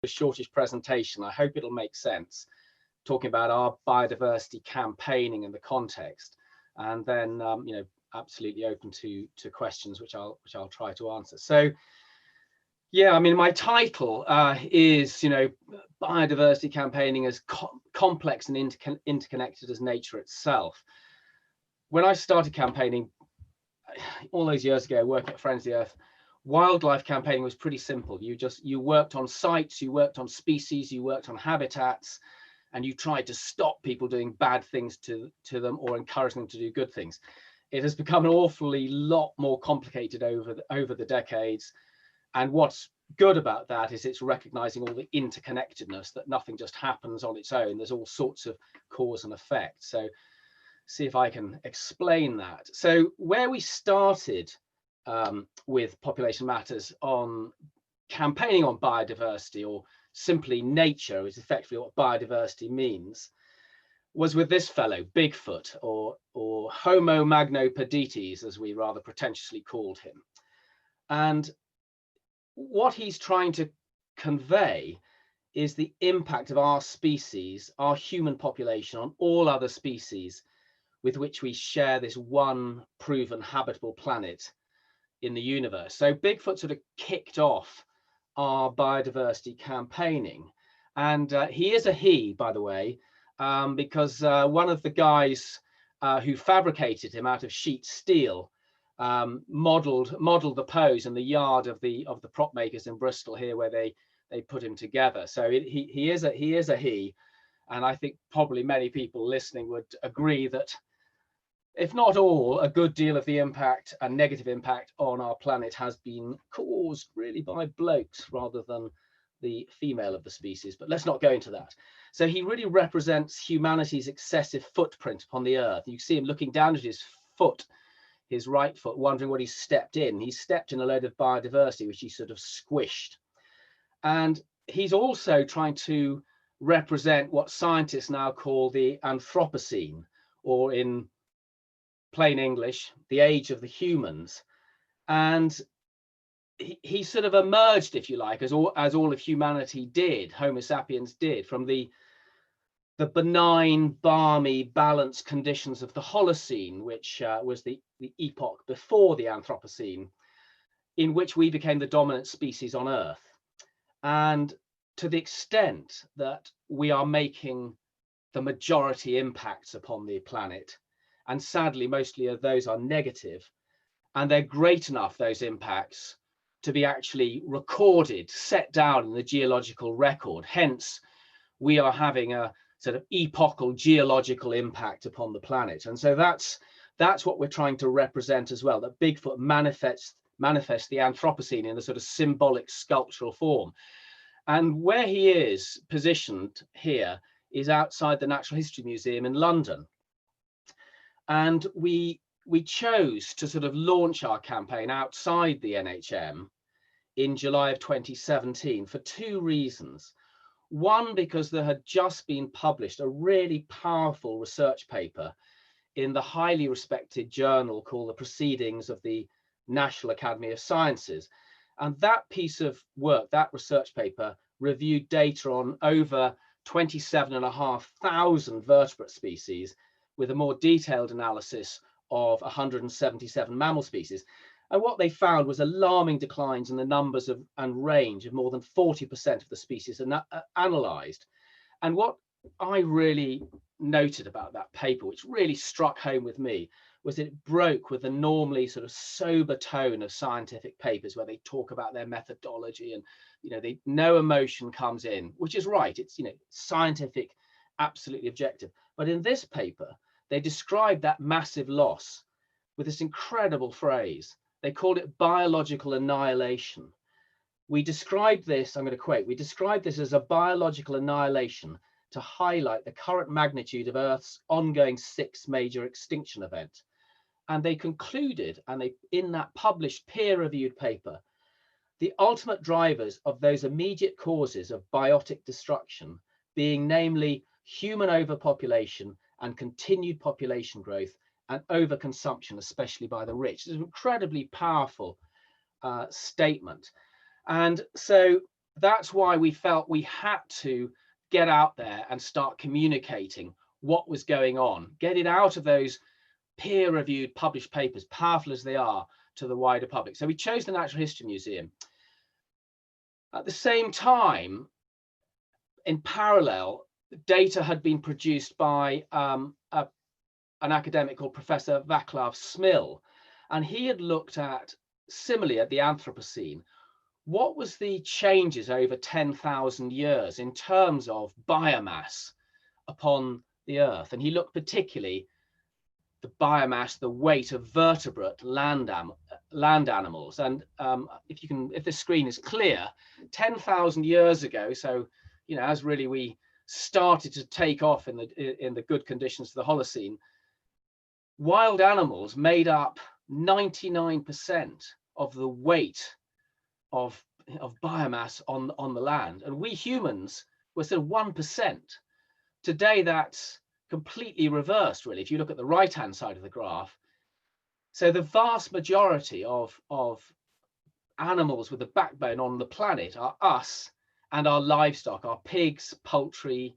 the shortest presentation. I hope it'll make sense, talking about our biodiversity campaigning and the context, and then absolutely open to questions, which I'll try to answer. So yeah, I mean, my title is biodiversity campaigning as complex and interconnected as nature itself. When I started campaigning all those years ago, working at Friends of the Earth, wildlife campaigning was pretty simple. You worked on sites, you worked on species, you worked on habitats, and you tried to stop people doing bad things to them or encourage them to do good things. It has become an awfully lot more complicated over the decades. And what's good about that is it's recognizing all the interconnectedness, that nothing just happens on its own. There's all sorts of cause and effect. So see if I can explain that. So where we started with Population Matters on campaigning on biodiversity, or simply nature is effectively what biodiversity means, was with this fellow, Bigfoot, or Homo magnopedites, as we rather pretentiously called him. And what he's trying to convey is the impact of our species, our human population, on all other species with which we share this one proven habitable planet in the universe. So Bigfoot sort of kicked off our biodiversity campaigning. And he is a he, by the way, because one of the guys who fabricated him out of sheet steel modeled the pose in the yard of the prop makers in Bristol here, where they put him together. So he is a he, and I think probably many people listening would agree that, if not all, a good deal of the impact and negative impact on our planet has been caused really by blokes rather than the female of the species. But let's not go into that. So he really represents humanity's excessive footprint upon the earth. You see him looking down at his foot, his right foot, wondering what he's stepped in. He stepped in a load of biodiversity, which he sort of squished. And he's also trying to represent what scientists now call the Anthropocene, or in plain English, the age of the humans. And he sort of emerged, if you like, as all of humanity did, Homo sapiens did, from the benign, balmy, balanced conditions of the Holocene, which was the epoch before the Anthropocene, in which we became the dominant species on Earth. And to the extent that we are making the majority impacts upon the planet, and sadly, mostly of those are negative, and they're great enough, those impacts, to be actually recorded, set down in the geological record. Hence, we are having a sort of epochal geological impact upon the planet. And so that's what we're trying to represent as well, that Bigfoot manifests the Anthropocene in a sort of symbolic sculptural form. And where he is positioned here is outside the Natural History Museum in London. And we chose to sort of launch our campaign outside the NHM in July of 2017 for two reasons. One, because there had just been published a really powerful research paper in the highly respected journal called The Proceedings of the National Academy of Sciences. And that piece of work, that research paper, reviewed data on over 27,500 vertebrate species, with a more detailed analysis of 177 mammal species. And what they found was alarming declines in the numbers and range of more than 40% of the species analysed. And what I really noted about that paper, which really struck home with me, was that it broke with the normally sort of sober tone of scientific papers where they talk about their methodology and, no emotion comes in, which is right. It's, scientific, absolutely objective. But in this paper, they described that massive loss with this incredible phrase. They called it biological annihilation. We described this, I'm going to quote, we described this as a biological annihilation to highlight the current magnitude of Earth's ongoing 6th major extinction event. And they concluded, in that published peer-reviewed paper, the ultimate drivers of those immediate causes of biotic destruction being namely human overpopulation and continued population growth and overconsumption, especially by the rich. It's an incredibly powerful statement. And so that's why we felt we had to get out there and start communicating what was going on, get it out of those peer-reviewed published papers, powerful as they are, to the wider public. So we chose the Natural History Museum. At the same time, in parallel, data had been produced by an academic called Professor Václav Smil, and he had looked at, similarly at the Anthropocene, what was the changes over 10,000 years in terms of biomass upon the Earth. And he looked particularly the biomass, the weight of vertebrate land animals. And if the screen is clear, 10,000 years ago, so as really we started to take off in the good conditions of the Holocene, wild animals made up 99% of the weight of biomass on the land, and we humans were still 1%. Today, that's completely reversed, really, if you look at the right-hand side of the graph. So the vast majority of animals with a backbone on the planet are us and our livestock, our pigs, poultry,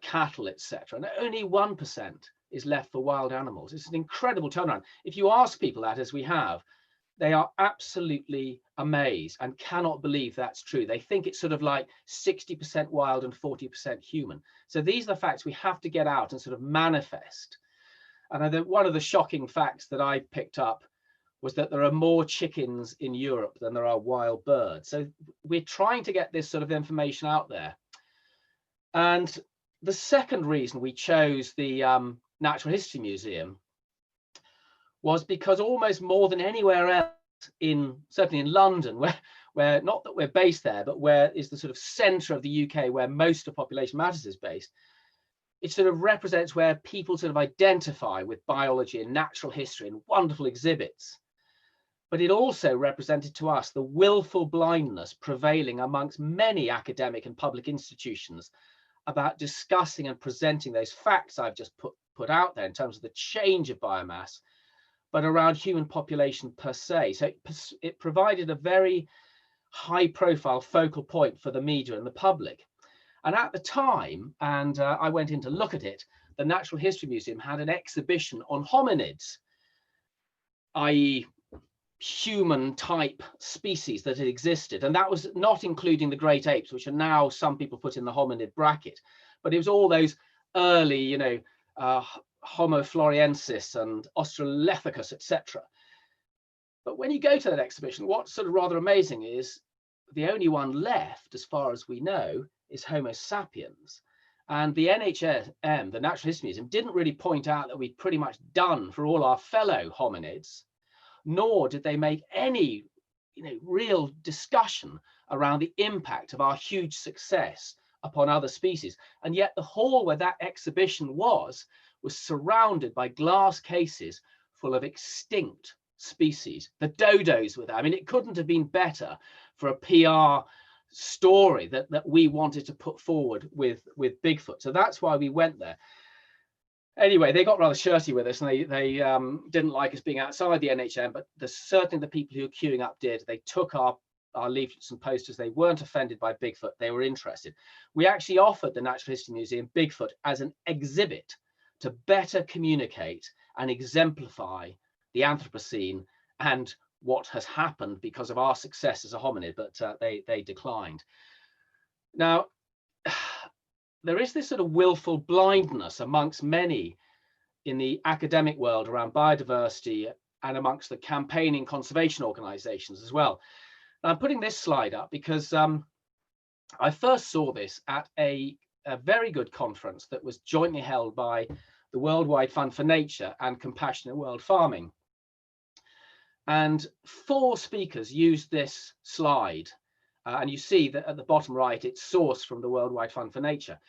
cattle, etc. And only 1% is left for wild animals. It's an incredible turnaround. If you ask people that, as we have, they are absolutely amazed and cannot believe that's true. They think it's sort of like 60% wild and 40% human. So these are the facts we have to get out and sort of manifest. And one of the shocking facts that I picked up was that there are more chickens in Europe than there are wild birds. So we're trying to get this sort of information out there. And the second reason we chose the Natural History Museum was because almost more than anywhere else, certainly in London, where not that we're based there, but where is the sort of centre of the UK where most of Population Matters is based, it sort of represents where people sort of identify with biology and natural history and wonderful exhibits. But it also represented to us the willful blindness prevailing amongst many academic and public institutions about discussing and presenting those facts I've just put out there in terms of the change of biomass, but around human population per se. So it provided a very high profile focal point for the media and the public. And at the time, and I went in to look at it, the Natural History Museum had an exhibition on hominids, i.e. human type species that had existed. And that was not including the great apes, which are now some people put in the hominid bracket, but it was all those early, Homo floresiensis and Australopithecus, etc. But when you go to that exhibition, what's sort of rather amazing is the only one left, as far as we know, is Homo sapiens. And the NHM, the Natural History Museum, didn't really point out that we'd pretty much done for all our fellow hominids, nor did they make any real discussion around the impact of our huge success upon other species. And yet the hall where that exhibition was surrounded by glass cases full of extinct species. The dodos were there. I mean, it couldn't have been better for a PR story that we wanted to put forward with Bigfoot. So that's why we went there. Anyway, they got rather shirty with us, and they didn't like us being outside the NHM, but certainly the people who were queuing up did. They took our leaflets and posters. They weren't offended by Bigfoot. They were interested. We actually offered the Natural History Museum Bigfoot as an exhibit to better communicate and exemplify the Anthropocene and what has happened because of our success as a hominid, but they declined. Now, there is this sort of willful blindness amongst many in the academic world around biodiversity and amongst the campaigning conservation organizations as well. Now, I'm putting this slide up because I first saw this at a very good conference that was jointly held by the Worldwide Fund for Nature and Compassionate World Farming. And 4 speakers used this slide. And you see that at the bottom right, it's sourced from the Worldwide Fund for Nature.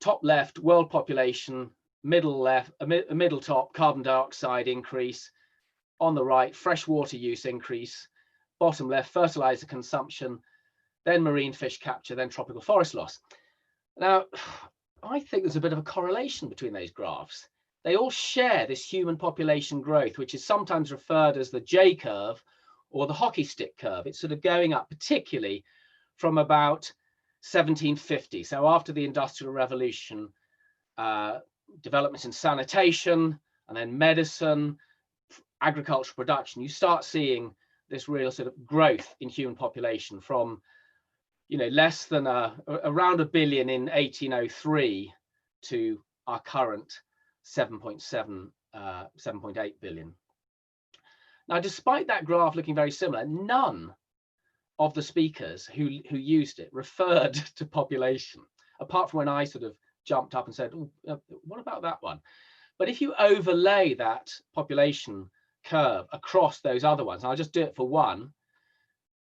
Top left, world population, middle left, middle top, carbon dioxide increase. On the right, freshwater use increase. Bottom left, fertilizer consumption, then marine fish capture, then tropical forest loss. Now, I think there's a bit of a correlation between those graphs. They all share this human population growth, which is sometimes referred as the J curve or the hockey stick curve. It's sort of going up, particularly from about 1750. So after the Industrial Revolution, developments in sanitation and then medicine, agricultural production, you start seeing this real sort of growth in human population from, you know, less than around 1 billion in 1803 to our current 7.8 billion. Now, despite that graph looking very similar, none of the speakers who used it referred to population, apart from when I sort of jumped up and said, what about that one? But if you overlay that population curve across those other ones, and I'll just do it for one,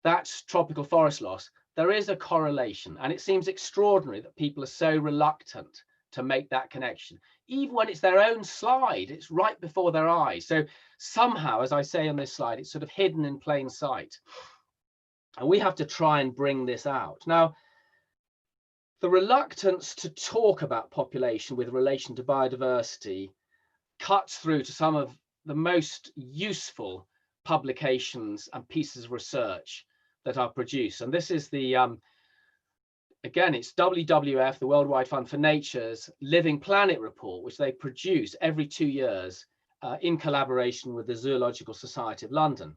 that's tropical forest loss, there is a correlation. And it seems extraordinary that people are so reluctant to make that connection. Even when it's their own slide, it's right before their eyes. So somehow, as I say on this slide, it's sort of hidden in plain sight. And we have to try and bring this out. Now, the reluctance to talk about population with relation to biodiversity cuts through to some of the most useful publications and pieces of research that are produced. And this is the, again, it's WWF, the Worldwide Fund for Nature's Living Planet report, which they produce every 2 years in collaboration with the Zoological Society of London.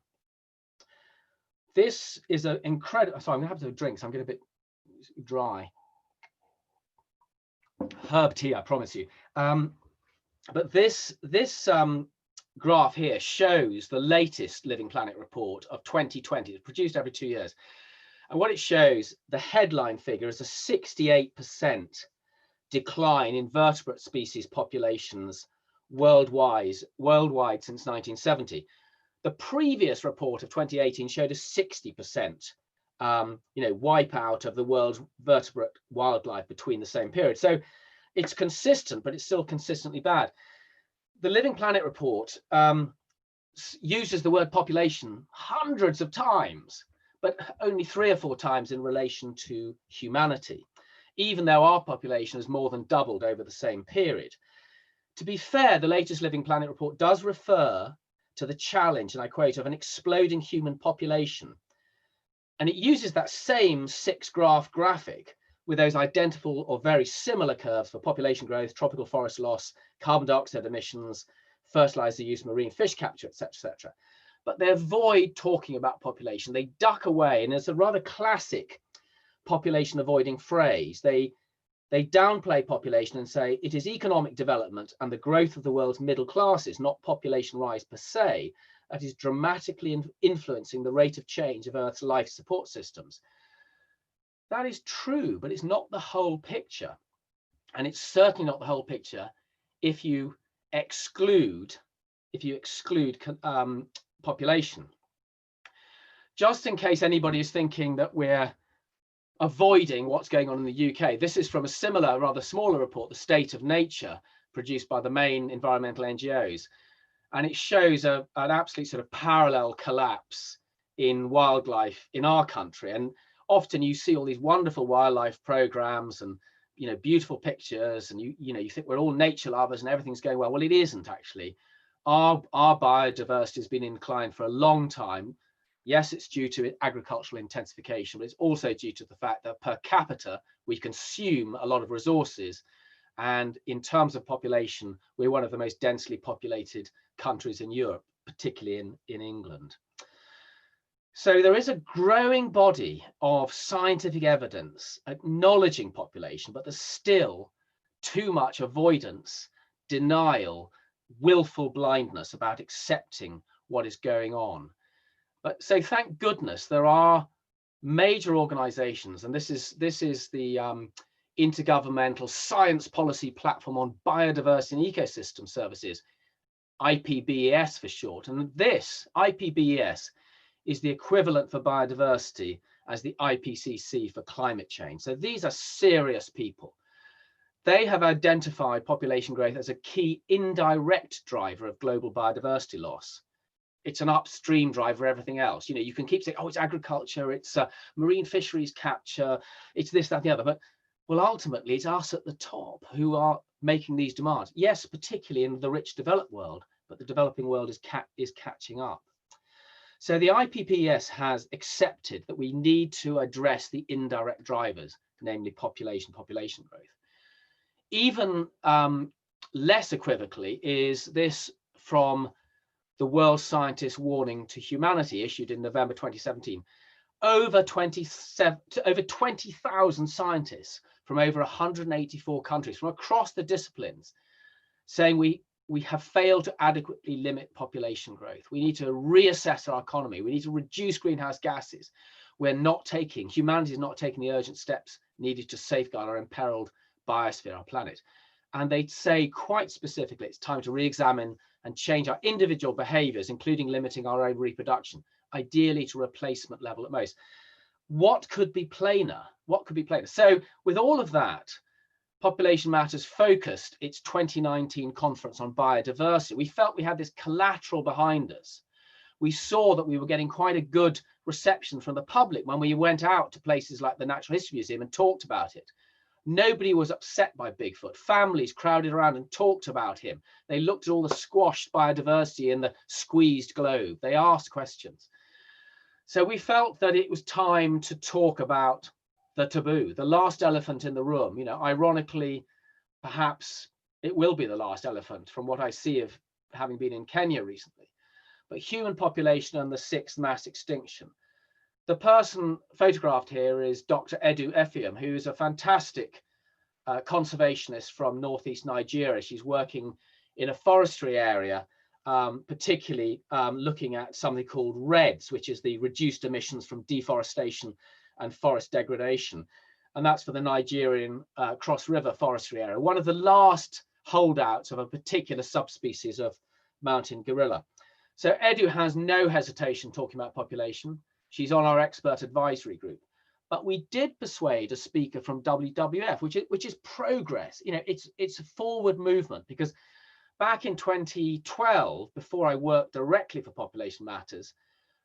This is an incredible, sorry, I'm gonna have to have a drink, so I'm getting a bit dry. Herb tea, I promise you. But this graph here shows the latest Living Planet report of 2020. It's produced every 2 years. And what it shows, the headline figure is a 68% decline in vertebrate species populations worldwide since 1970. The previous report of 2018 showed a 60% wipeout of the world's vertebrate wildlife between the same period. So it's consistent, but it's still consistently bad. The Living Planet report uses the word population hundreds of times, but only 3 or 4 times in relation to humanity, even though our population has more than doubled over the same period. To be fair, the latest Living Planet report does refer to the challenge, and I quote, of an exploding human population. And it uses that same 6-graph graphic with those identical or very similar curves for population growth, tropical forest loss, carbon dioxide emissions, fertilizer use, marine fish capture, etc., etc. But they avoid talking about population. They duck away, and it's a rather classic population avoiding phrase. They downplay population and say it is economic development and the growth of the world's middle classes, not population rise per se, that is dramatically influencing the rate of change of Earth's life support systems. That is true, but it's not the whole picture. And it's certainly not the whole picture if you exclude population. Just in case anybody is thinking that we're avoiding what's going on in the UK, this is from a similar, rather smaller report, The State of Nature, produced by the main environmental NGOs. And it shows an absolute sort of parallel collapse in wildlife in our country. And often you see all these wonderful wildlife programs and beautiful pictures, and you think we're all nature lovers and everything's going well. Well, it isn't actually. Our biodiversity has been in decline for a long time. Yes, it's due to agricultural intensification, but it's also due to the fact that per capita we consume a lot of resources, and in terms of population, we're one of the most densely populated countries in Europe, particularly in England. So there is a growing body of scientific evidence acknowledging population, but there's still too much avoidance, denial, willful blindness about accepting what is going on. But so thank goodness there are major organizations, and this is the Intergovernmental Science Policy Platform on Biodiversity and Ecosystem Services, IPBES for short. And this IPBES is the equivalent for biodiversity as the IPCC for climate change. So these are serious people. They have identified population growth as a key indirect driver of global biodiversity loss. It's an upstream driver of everything else. You can keep saying, oh, it's agriculture, it's marine fisheries capture, it's this, that, and the other. But well, ultimately, it's us at the top who are making these demands. Yes, particularly in the rich developed world, but the developing world is catching up. So the IPBES has accepted that we need to address the indirect drivers, namely population growth. Even less equivocally is this from the World Scientist Warning to Humanity, issued in November 2017. Over 20,000 scientists from over 184 countries from across the disciplines saying we have failed to adequately limit population growth. We need to reassess our economy. We need to reduce greenhouse gases. Humanity is not taking the urgent steps needed to safeguard our imperiled biosphere, our planet. And they say quite specifically, it's time to re-examine and change our individual behaviors, including limiting our own reproduction, ideally to replacement level at most. What could be plainer? What could be plainer? So with all of that, Population Matters focused its 2019 conference on biodiversity. We felt we had this collateral behind us. We saw that we were getting quite a good reception from the public when we went out to places like the Natural History Museum and talked about it. Nobody was upset by Bigfoot. Families crowded around and talked about him. They looked at all the squashed biodiversity in the squeezed globe. They asked questions. So we felt that it was time to talk about the taboo, the last elephant in the room. You know, ironically, perhaps it will be the last elephant from what I see of having been in Kenya recently. But human population and the sixth mass extinction. The person photographed here is Dr. Edu Effium, who is a fantastic conservationist from northeast Nigeria. She's working in a forestry area, particularly looking at something called REDS, which is the reduced emissions from deforestation and forest degradation. And that's for the Nigerian Cross River forestry area, one of the last holdouts of a particular subspecies of mountain gorilla. So Edu has no hesitation talking about population. She's on our expert advisory group. But we did persuade a speaker from WWF, which is progress. You know, it's a forward movement, because back in 2012, before I worked directly for Population Matters,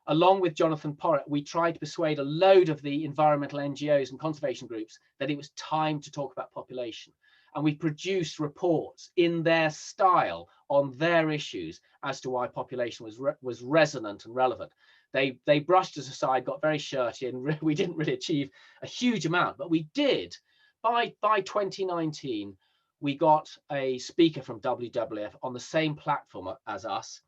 along with Jonathan Porritt, we tried to persuade a load of the environmental NGOs and conservation groups that it was time to talk about population. And we produced reports in their style on their issues as to why population was resonant and relevant. They brushed us aside, got very shirty, and we didn't really achieve a huge amount, but we did. By 2019, we got a speaker from WWF on the same platform as us,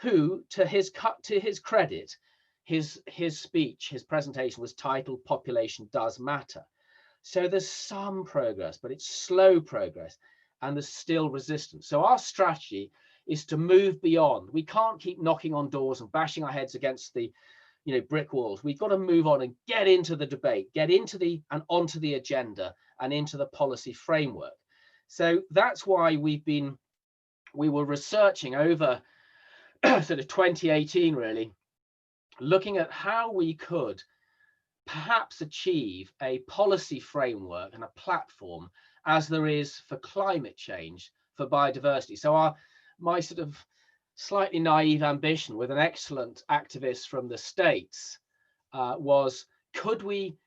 who, to his credit, his speech, his presentation was titled "Population Does Matter." So there's some progress, but it's slow progress, and there's still resistance. So our strategy is to move beyond. We can't keep knocking on doors and bashing our heads against the, brick walls. We've got to move on and get into the debate, get into and onto the agenda and into the policy framework. So that's why we were researching over sort of 2018, really, looking at how we could perhaps achieve a policy framework and a platform as there is for climate change, for biodiversity. So my sort of slightly naive ambition with an excellent activist from the States was, could we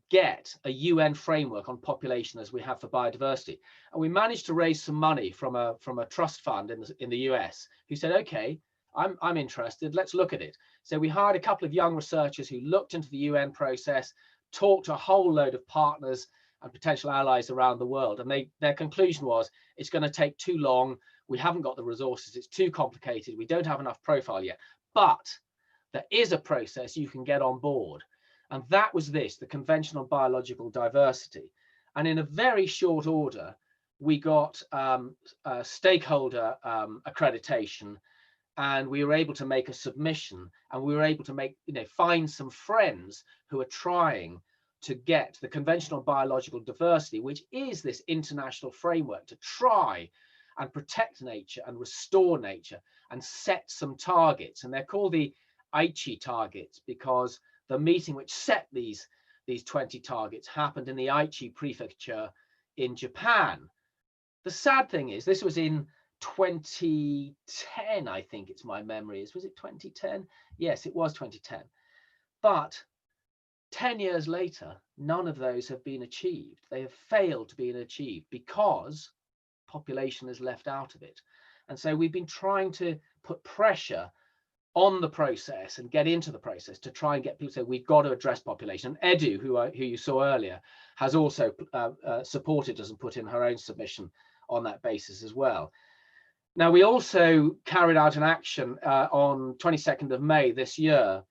get a UN framework on population as we have for biodiversity? And we managed to raise some money from a trust fund in the US, who said, okay, I'm interested, let's look at it. So we hired a couple of young researchers who looked into the UN process, talked to a whole load of partners and potential allies around the world. And their conclusion was, it's going to take too long. We haven't got the resources. It's too complicated. We don't have enough profile yet. But there is a process you can get on board. And that was the Convention on Biological Diversity. And in a very short order, we got stakeholder accreditation, and we were able to make a submission, and we were able to find some friends who are trying to get the Convention on Biological Diversity, which is this international framework to try and protect nature and restore nature and set some targets. And they're called the Aichi targets because the meeting which set these 20 targets happened in the Aichi prefecture in Japan. The sad thing is, this was in 2010, I think it's my memory is. Was it 2010? Yes, it was 2010. But 10 years later, none of those have been achieved. They have failed to be achieved because population is left out of it. And so we've been trying to put pressure on the process and get into the process to try and get people to say we've got to address population. And Edu, who you saw earlier, has also supported us and put in her own submission on that basis as well. Now, we also carried out an action on 22nd of May this year,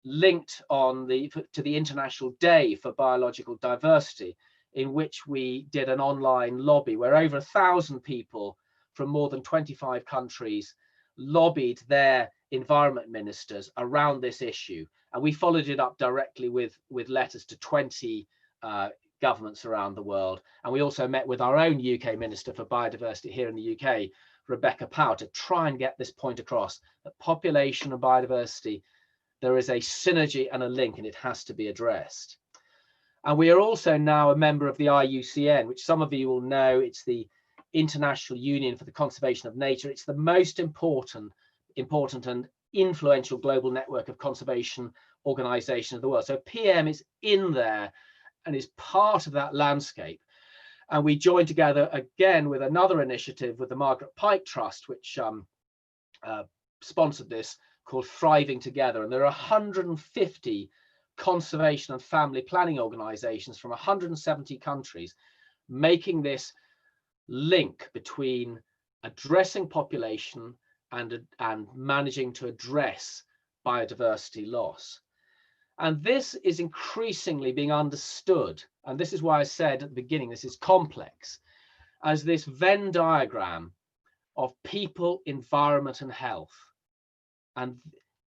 linked to the International Day for Biological Diversity, in which we did an online lobby where over 1,000 people from more than 25 countries lobbied their environment ministers around this issue. And we followed it up directly with letters to 20 governments around the world. And we also met with our own UK Minister for Biodiversity here in the UK, Rebecca Powell, to try and get this point across that population and biodiversity, there is a synergy and a link, and it has to be addressed. And we are also now a member of the IUCN, which some of you will know. It's the International Union for the Conservation of Nature. It's the most important and influential global network of conservation organizations of the world. So PM is in there and is part of that landscape. And we joined together again with another initiative with the Margaret Pike Trust, which sponsored this, called Thriving Together. And there are 150 conservation and family planning organizations from 170 countries making this link between addressing population and managing to address biodiversity loss. And this is increasingly being understood, and this is why I said at the beginning this is complex, as this Venn diagram of people, environment and health. And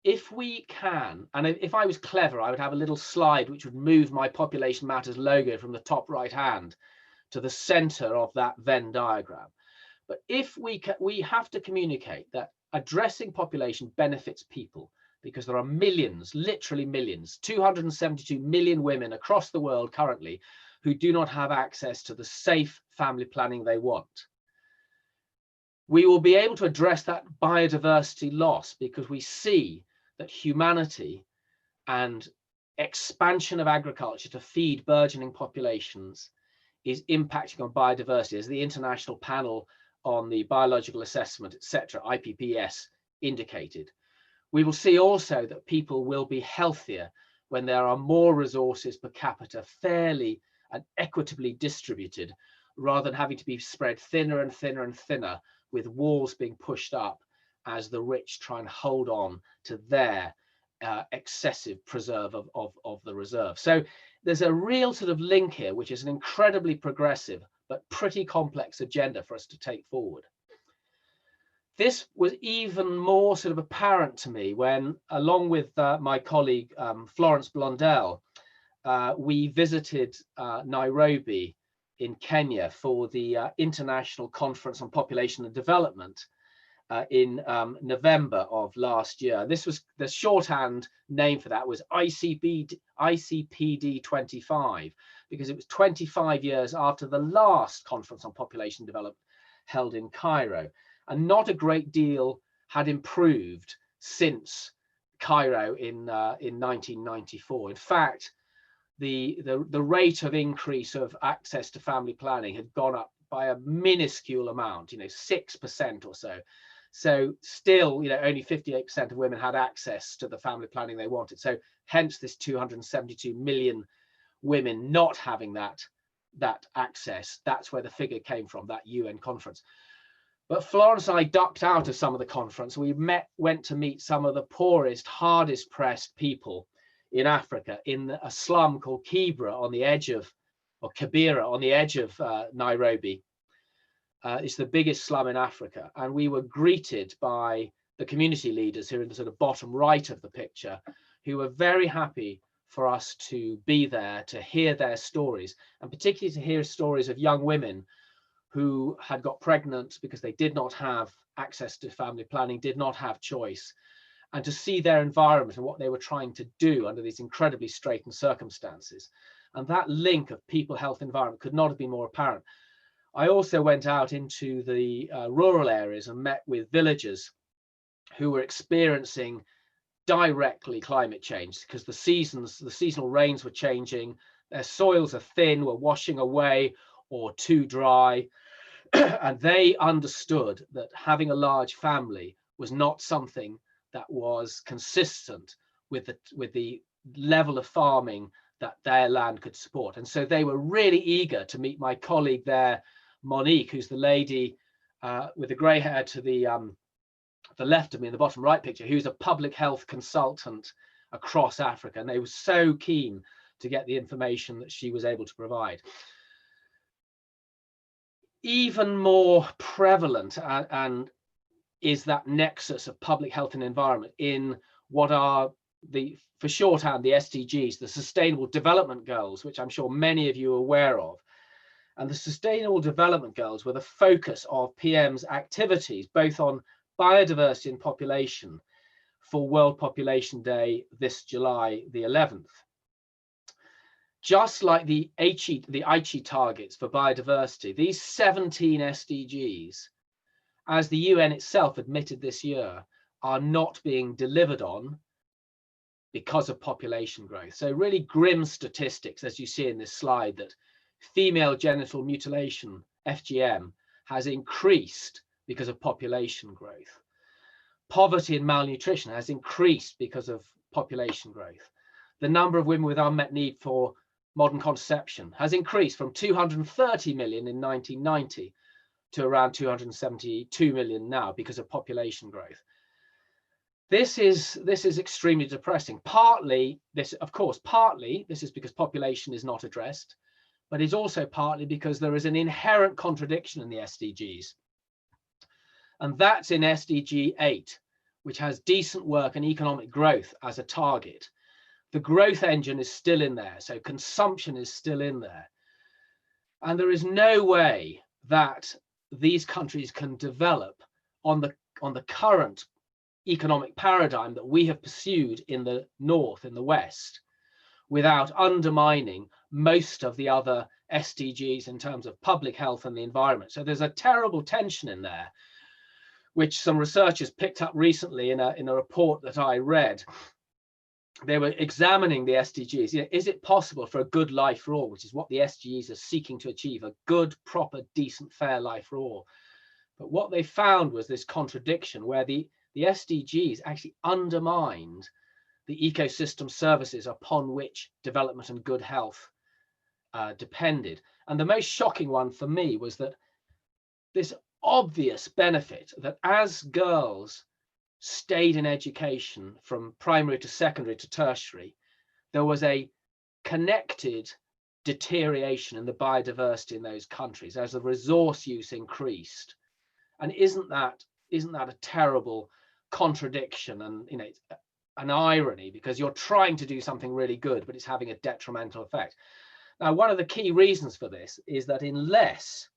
if we can, and if I was clever, I would have a little slide which would move my Population Matters logo from the top right hand to the center of that Venn diagram. But if we have to communicate that addressing population benefits people, because there are millions, literally millions, 272 million women across the world currently who do not have access to the safe family planning they want. We will be able to address that biodiversity loss because we see that humanity and expansion of agriculture to feed burgeoning populations is impacting on biodiversity, as the International Panel on the Biological Assessment, etc., IPBES, indicated. We will see also that people will be healthier when there are more resources per capita, fairly and equitably distributed, rather than having to be spread thinner and thinner and thinner, with walls being pushed up as the rich try and hold on to their excessive preserve of the reserve. So there's a real sort of link here, which is an incredibly progressive but pretty complex agenda for us to take forward. This was even more sort of apparent to me when, along with my colleague Florence Blondell, we visited Nairobi in Kenya for the International Conference on Population and Development in November of last year. This was the shorthand name for that was ICPD 25, because it was 25 years after the last Conference on Population Development held in Cairo. And not a great deal had improved since Cairo in 1994. In fact, the rate of increase of access to family planning had gone up by a minuscule amount, 6% or so. So still, only 58% of women had access to the family planning they wanted. So hence this 272 million women not having that access. That's where the figure came from, that UN conference. But Florence and I ducked out of some of the conference. We went to meet some of the poorest, hardest pressed people in Africa, in a slum called Kibera on the edge of, or Kibera on the edge of Nairobi. It's the biggest slum in Africa. And we were greeted by the community leaders who are in the sort of bottom right of the picture, who were very happy for us to be there, to hear their stories, and particularly to hear stories of young women who had got pregnant because they did not have access to family planning, did not have choice, and to see their environment and what they were trying to do under these incredibly straitened circumstances. And that link of people, health, environment could not have been more apparent. I also went out into the rural areas and met with villagers who were experiencing directly climate change, because the seasonal rains were changing, their soils are thin, were washing away or too dry. And they understood that having a large family was not something that was consistent with the level of farming that their land could support. And so they were really eager to meet my colleague there, Monique, who's the lady with the grey hair to the left of me in the bottom right picture, who's a public health consultant across Africa. And they were so keen to get the information that she was able to provide. Even more prevalent and is that nexus of public health and environment in what are for shorthand, the SDGs, the Sustainable Development Goals, which I'm sure many of you are aware of. And the Sustainable Development Goals were the focus of PM's activities, both on biodiversity and population, for World Population Day this July the 11th. Just like the Aichi targets for biodiversity, these 17 SDGs, as the UN itself admitted this year, are not being delivered on because of population growth. So really grim statistics, as you see in this slide, that female genital mutilation, FGM, has increased because of population growth. Poverty and malnutrition has increased because of population growth. The number of women with unmet need for modern contraception has increased from 230 million in 1990 to around 272 million now because of population growth. This is extremely depressing. Partly this is because population is not addressed, but it's also partly because there is an inherent contradiction in the SDGs. And that's in SDG 8, which has decent work and economic growth as a target. The growth engine is still in there, so consumption is still in there. And there is no way that these countries can develop on the current economic paradigm that we have pursued in the North, in the West, without undermining most of the other SDGs in terms of public health and the environment. So there's a terrible tension in there, which some researchers picked up recently in a report that I read. They were examining the SDGs. You know, is it possible for a good life for all, which is what the SDGs are seeking to achieve, a good, proper, decent, fair life for all? But what they found was this contradiction where the SDGs actually undermined the ecosystem services upon which development and good health depended. And the most shocking one for me was that this obvious benefit that as girls stayed in education from primary to secondary to tertiary, there was a connected deterioration in the biodiversity in those countries as the resource use increased. And isn't that a terrible contradiction and, you know, an irony, because you're trying to do something really good, but it's having a detrimental effect. Now, one of the key reasons for this is that unless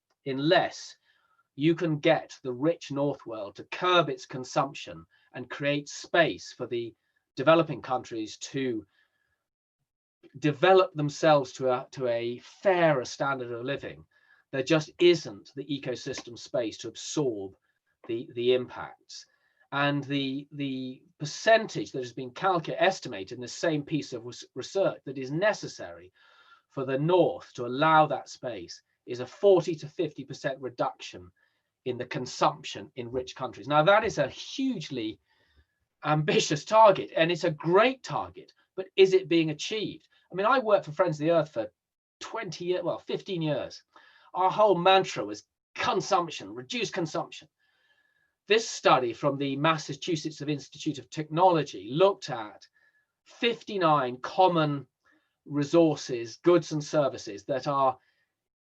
you can get the rich North world to curb its consumption and create space for the developing countries to develop themselves to a fairer standard of living, there just isn't the ecosystem space to absorb the impacts. And the percentage that has been estimated in the same piece of research that is necessary for the North to allow that space is a 40 to 50% reduction in the consumption in rich countries. Now, that is a hugely ambitious target, and it's a great target, but is it being achieved? I mean, I worked for Friends of the Earth for 20 years, well, 15 years. Our whole mantra was consumption, reduce consumption. This study from the Massachusetts Institute of Technology looked at 59 common resources, goods and services that are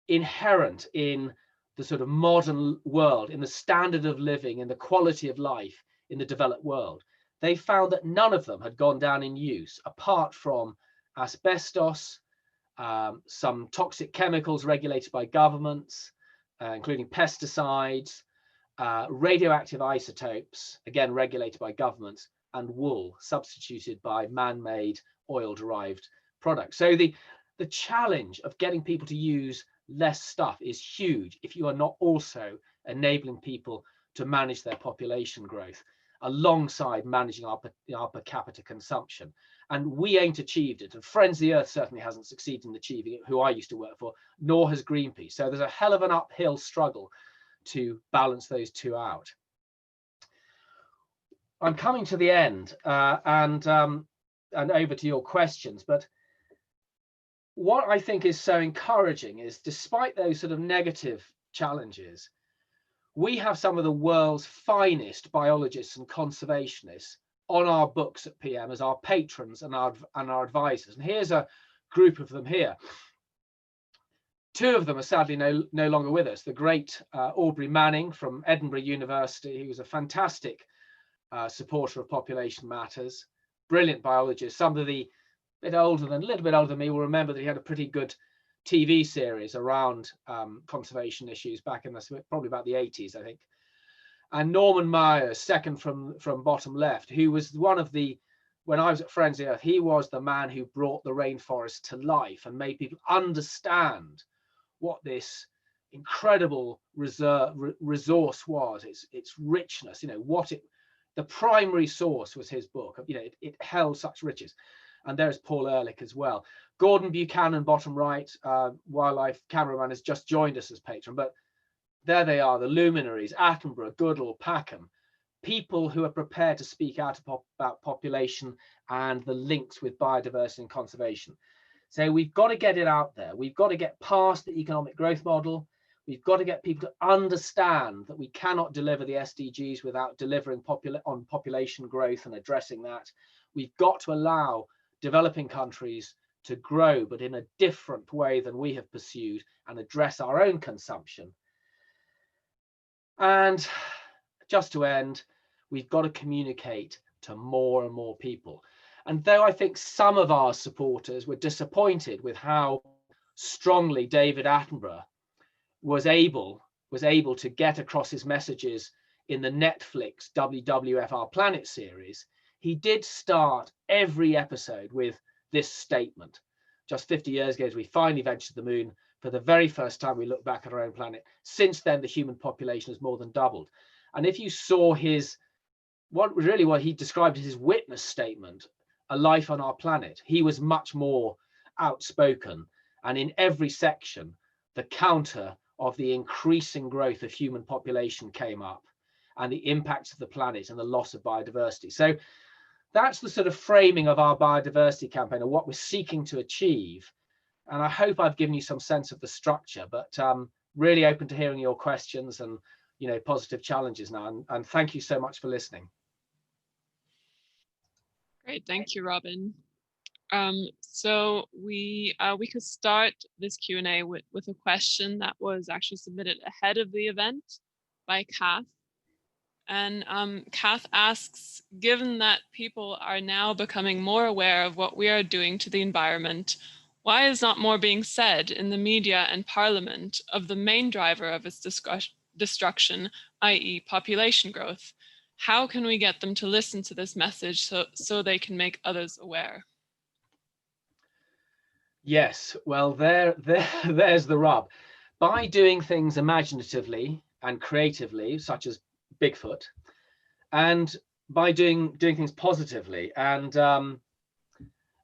inherent in the sort of modern world, in the standard of living, in the quality of life in the developed world. They found that none of them had gone down in use, apart from asbestos, some toxic chemicals regulated by governments, including pesticides, radioactive isotopes, again regulated by governments, and wool, substituted by man-made oil-derived products. So the challenge of getting people to use less stuff is huge if you are not also enabling people to manage their population growth alongside managing our per capita consumption. And we ain't achieved it. And Friends of the Earth certainly hasn't succeeded in achieving it, who I used to work for, nor has Greenpeace. So there's a hell of an uphill struggle to balance those two out. I'm coming to the end and over to your questions, but what I think is so encouraging is, despite those sort of negative challenges, we have some of the world's finest biologists and conservationists on our books at PM as our patrons and our advisors. And here's a group of them here. Two of them are sadly no longer with us. The great Aubrey Manning from Edinburgh University, who was a fantastic supporter of population matters, brilliant biologist. Some of the a little bit older than me will remember that he had a pretty good TV series around conservation issues back in probably about the 80s, I think. And Norman Myers, second from bottom left, who was one of the, when I was at Friends of the Earth, he was the man who brought the rainforest to life and made people understand what this incredible resource was, its richness, the primary source was his book. It held such riches. And there's Paul Ehrlich as well. Gordon Buchanan, bottom right, wildlife cameraman, has just joined us as patron. But there they are, the luminaries: Attenborough, Goodall, Packham, people who are prepared to speak out about population and the links with biodiversity and conservation. So we've got to get it out there. We've got to get past the economic growth model. We've got to get people to understand that we cannot deliver the SDGs without delivering on population growth and addressing that. We've got to allow developing countries to grow, but in a different way than we have pursued, and address our own consumption. And just to end, we've got to communicate to more and more people. And though I think some of our supporters were disappointed with how strongly David Attenborough was able to get across his messages in the Netflix WWF Our Planet series, he did start every episode with this statement. Just 50 years ago, as we finally ventured to the moon, for the very first time we look back at our own planet. Since then, the human population has more than doubled. And if you saw what he described as his witness statement, a life on our planet, he was much more outspoken. And in every section, the counter of the increasing growth of human population came up, and the impacts of the planet and the loss of biodiversity. So that's the sort of framing of our biodiversity campaign and what we're seeking to achieve. And I hope I've given you some sense of the structure, but really open to hearing your questions and positive challenges now. And thank you so much for listening. Great, thank you, Robin. So we could start this Q&A with a question that was actually submitted ahead of the event by Kath. And Kath asks, given that people are now becoming more aware of what we are doing to the environment, why is not more being said in the media and parliament of the main driver of its destruction, i.e. population growth? How can we get them to listen to this message so they can make others aware? Yes, well, there's the rub. By doing things imaginatively and creatively, such as Bigfoot, and by doing things positively. And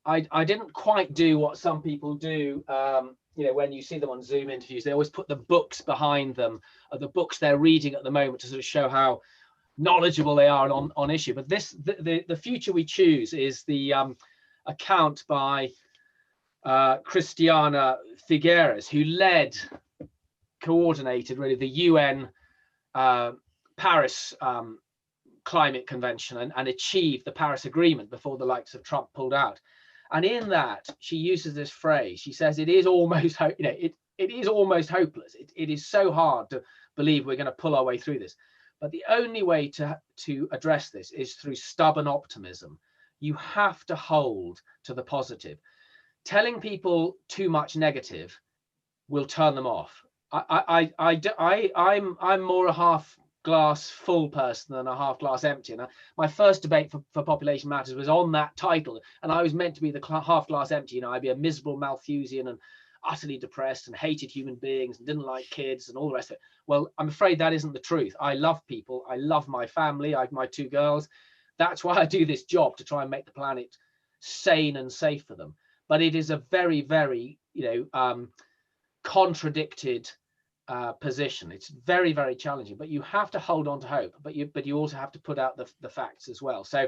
I didn't quite do what some people do. When you see them on Zoom interviews, they always put the books behind them, the books they're reading at the moment, to sort of show how knowledgeable they are on issue. But the future we choose is the account by Christiana Figueres, who coordinated really the UN Paris Climate Convention and achieved the Paris Agreement before the likes of Trump pulled out. And in that, she uses this phrase. She says it is almost, it is almost hopeless. It is so hard to believe we're going to pull our way through this. But the only way to address this is through stubborn optimism. You have to hold to the positive. Telling people too much negative will turn them off. I'm more a half glass full person than a half glass empty. And my first debate for Population Matters was on that title, and I was meant to be the half glass empty. I'd be a miserable Malthusian and utterly depressed and hated human beings and didn't like kids and all the rest of it. Well, I'm afraid that isn't the truth. I love people. I love my family. I have my 2 girls. That's why I do this job, to try and make the planet sane and safe for them. But it is a very, very, contradicted position. It's very, very challenging, but you have to hold on to hope, but you also have to put out the facts as well. So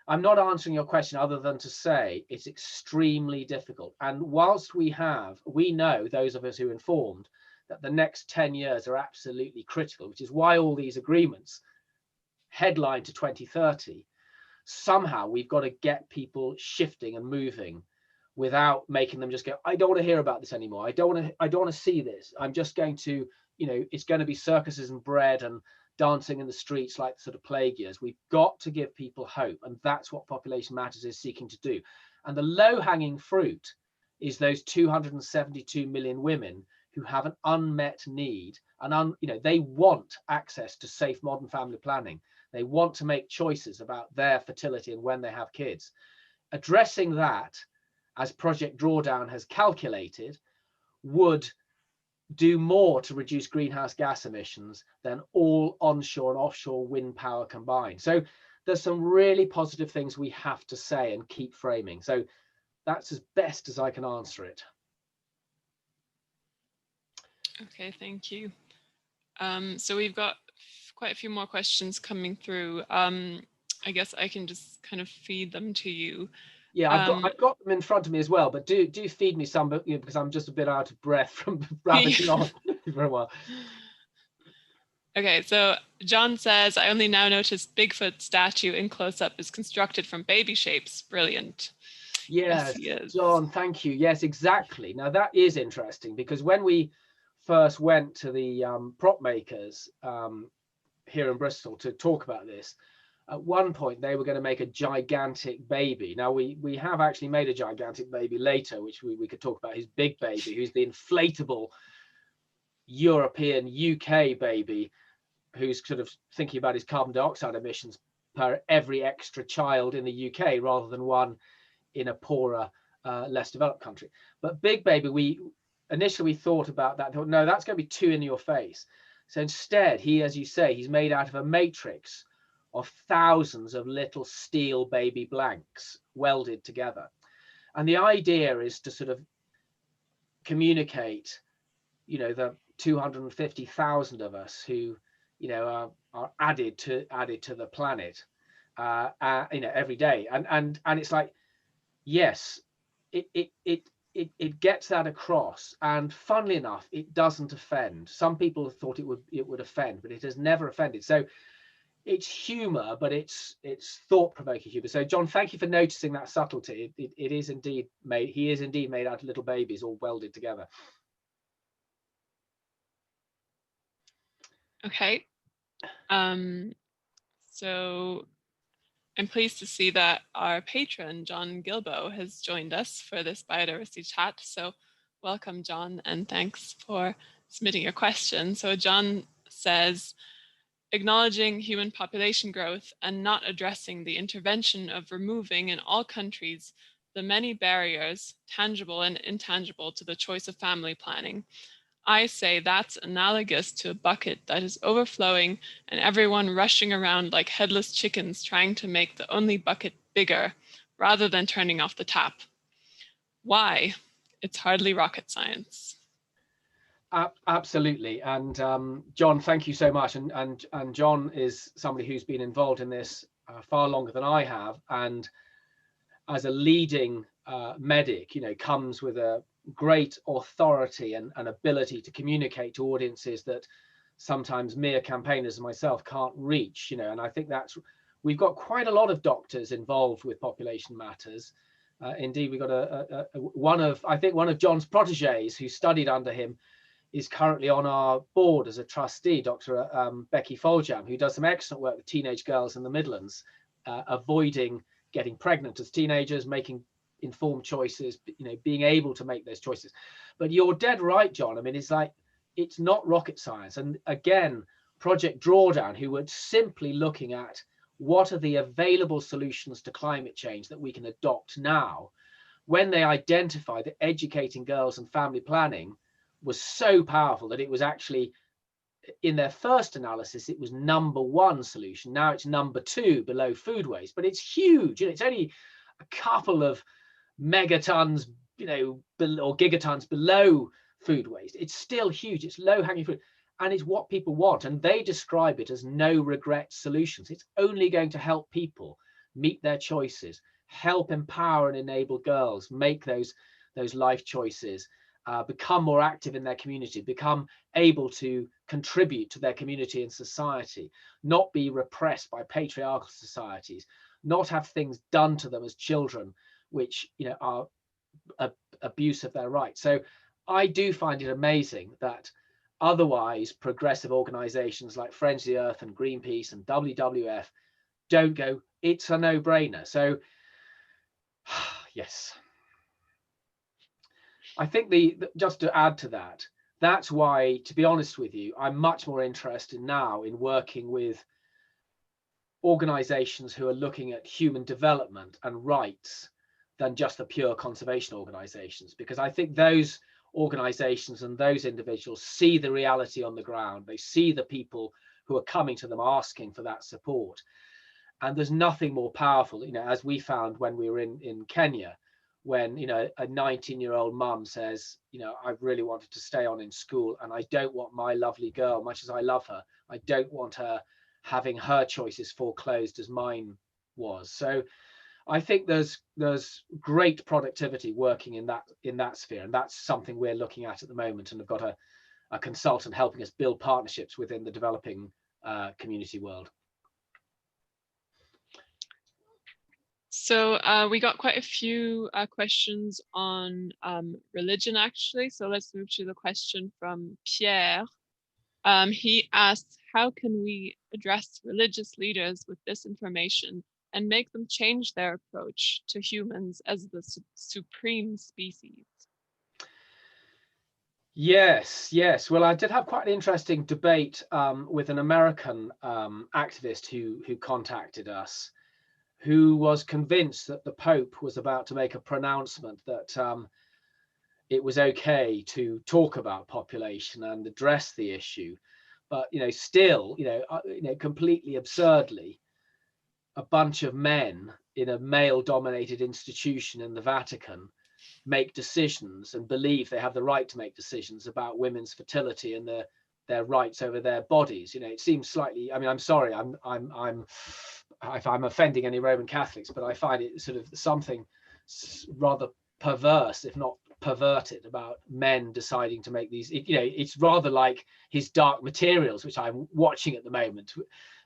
I'm not answering your question other than to say it's extremely difficult. And whilst we know, those of us who are informed, that the next 10 years are absolutely critical, which is why all these agreements headline to 2030, somehow we've got to get people shifting and moving without making them just go, I don't want to hear about this anymore. I don't want to see this. I'm just going to, it's going to be circuses and bread and dancing in the streets like sort of plague years. We've got to give people hope. And that's what Population Matters is seeking to do. And the low hanging fruit is those 272 million women who have an unmet need, and they want access to safe modern family planning. They want to make choices about their fertility and when they have kids. Addressing that, as Project Drawdown has calculated, would do more to reduce greenhouse gas emissions than all onshore and offshore wind power combined. So there's some really positive things we have to say and keep framing. So that's as best as I can answer it. Okay, thank you. So we've got quite a few more questions coming through. I guess I can just kind of feed them to you. Yeah, I've got them in front of me as well, but do feed me some, because I'm just a bit out of breath from rabbiting on for a while. Okay, so John says, I only now noticed Bigfoot statue in close-up is constructed from baby shapes. Brilliant. Yes, John, thank you. Yes, exactly. Now that is interesting, because when we first went to the prop makers here in Bristol to talk about this, at one point they were going to make a gigantic baby. Now we have actually made a gigantic baby later, which we could talk about, his big baby, who's the inflatable European UK baby, who's sort of thinking about his carbon dioxide emissions per every extra child in the UK rather than one in a poorer, less developed country. But big baby, we initially thought about that, thought, no, that's going to be too in your face. So instead, he, as you say, he's made out of a matrix of thousands of little steel baby blanks welded together. And the idea is to sort of communicate, the 250,000 of us who, are added to the planet, every day. And it's like, yes, it gets that across, and funnily enough, it doesn't offend. Some people thought it would offend, but it has never offended. So it's humor, but it's thought-provoking humor. So John, thank you for noticing that subtlety. It is indeed made. He is indeed made out of little babies all welded together. Okay. So I'm pleased to see that our patron, John Gilbo, has joined us for this biodiversity chat. So welcome, John, and thanks for submitting your question. So John says, acknowledging human population growth and not addressing the intervention of removing in all countries the many barriers, tangible and intangible, to the choice of family planning. I say that's analogous to a bucket that is overflowing and everyone rushing around like headless chickens trying to make the only bucket bigger rather than turning off the tap. Why? It's hardly rocket science. Absolutely. And John, thank you so much. And John is somebody who's been involved in this far longer than I have. And as a leading medic, comes with a great authority and ability to communicate to audiences that sometimes mere campaigners and myself can't reach, and I think we've got quite a lot of doctors involved with Population Matters. Indeed, we've got one of John's proteges who studied under him is currently on our board as a trustee, Dr. Becky Foljam, who does some excellent work with teenage girls in the Midlands, avoiding getting pregnant as teenagers, making informed choices, being able to make those choices. But you're dead right, John. I mean, it's not rocket science. And again, Project Drawdown, who were simply looking at what are the available solutions to climate change that we can adopt now, when they identified that educating girls and family planning was so powerful that it was actually, in their first analysis, it was #1 solution. Now it's #2 below food waste, but it's huge. It's only a couple of megatons, or gigatons below food waste. It's still huge. It's low hanging fruit, and it's what people want. And they describe it as no regret solutions. It's only going to help people meet their choices, help empower and enable girls make those life choices, become more active in their community, become able to contribute to their community and society, not be repressed by patriarchal societies, not have things done to them as children which, you know, are abuse of their rights. So I do find it amazing that otherwise progressive organizations like Friends of the Earth and Greenpeace and WWF don't go, it's a no-brainer. So yes, I think just to add to that, that's why, to be honest with you, I'm much more interested now in working with organizations who are looking at human development and rights than just the pure conservation organizations, because I think those organizations and those individuals see the reality on the ground. They see the people who are coming to them asking for that support. And there's nothing more powerful, you know, as we found when we were in Kenya, when, you know, a 19-year-old mum says, you know, I really wanted to stay on in school, and I don't want my lovely girl, much as I love her, I don't want her having her choices foreclosed as mine was. So I think there's great productivity working in that sphere, and that's something we're looking at the moment, and have got a consultant helping us build partnerships within the developing community world. So we got quite a few questions on religion, actually. So let's move to the question from Pierre. He asks, how can we address religious leaders with this information and make them change their approach to humans as the supreme species? Yes. Well, I did have quite an interesting debate with an American activist who contacted us, who was convinced that the Pope was about to make a pronouncement that it was okay to talk about population and address the issue, but, you know, still, you know, completely absurdly, a bunch of men in a male-dominated institution in the Vatican make decisions and believe they have the right to make decisions about women's fertility and their rights over their bodies. You know, it seems slightly, I mean, I'm sorry, if I'm offending any Roman Catholics, but I find it sort of something rather perverse, if not perverted, about men deciding to make these, you know, it's rather like his Dark Materials, which I'm watching at the moment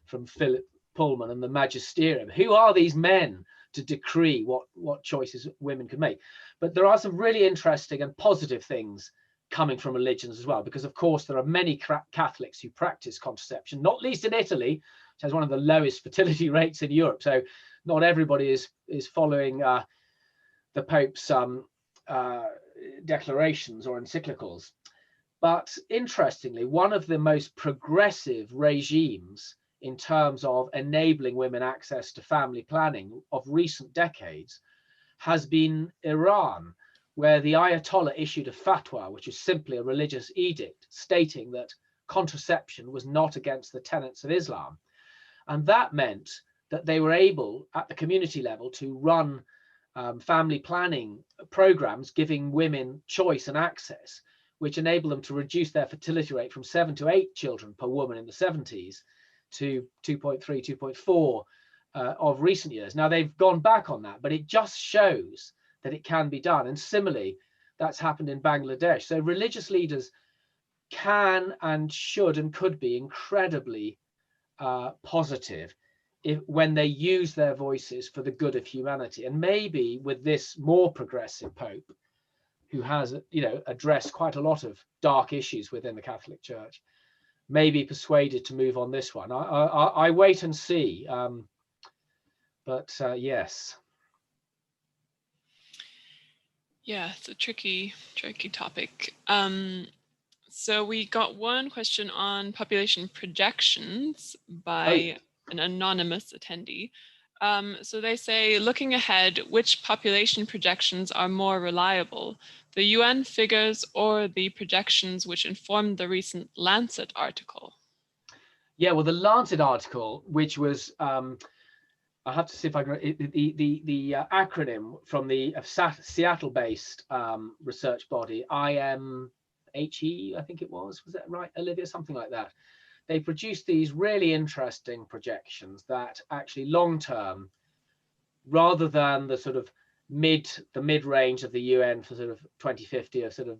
from Philip Pullman and the Magisterium. Who are these men to decree what choices women can make? But there are some really interesting and positive things coming from religions as well, because of course there are many Catholics who practice contraception, not least in Italy, which has one of the lowest fertility rates in Europe. So not everybody is following the Pope's declarations or encyclicals. But interestingly, one of the most progressive regimes in terms of enabling women access to family planning of recent decades has been Iran, where the Ayatollah issued a fatwa, which is simply a religious edict stating that contraception was not against the tenets of Islam. And that meant that they were able at the community level to run family planning programs giving women choice and access, which enabled them to reduce their fertility rate from 7 to 8 children per woman in the 70s to 2.3, 2.4 of recent years. Now they've gone back on that, but it just shows that it can be done. And similarly, that's happened in Bangladesh. So religious leaders can and should and could be incredibly positive when they use their voices for the good of humanity. And maybe with this more progressive Pope, who has, you know, addressed quite a lot of dark issues within the Catholic Church, may be persuaded to move on this one. I wait and see. But yes. Yeah, it's a tricky topic. So we got one question on population projections by an anonymous attendee. So they say, looking ahead, which population projections are more reliable, the UN figures or the projections which informed the recent Lancet article? Yeah, well, the Lancet article, which was, I have to see if I can, the acronym from the Seattle-based research body, HE, I think it was that right, Olivia? Something like that. They produced these really interesting projections that actually long term, rather than the sort of mid range of the UN for sort of 2050 of sort of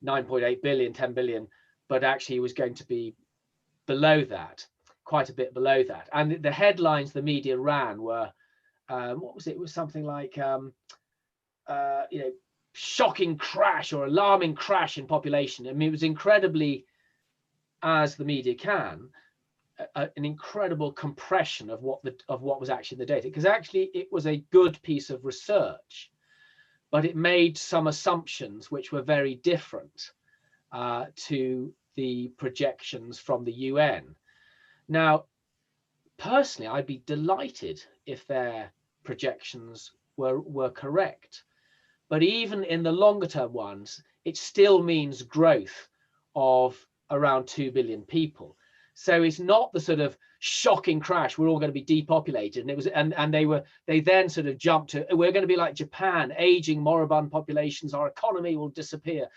9.8 billion, 10 billion, but actually was going to be below that, quite a bit below that. And the headlines the media ran were, what was it? It was something like, shocking crash or alarming crash in population. I mean, it was incredibly, as the media can, an incredible compression of what was actually in the data, because actually it was a good piece of research, but it made some assumptions which were very different to the projections from the UN. Now, personally, I'd be delighted if their projections were correct, but even in the longer term ones, it still means growth of around 2 billion people. So it's not the sort of shocking crash, we're all going to be depopulated. And it was, and they then sort of jumped to, we're going to be like Japan, aging, moribund populations, our economy will disappear.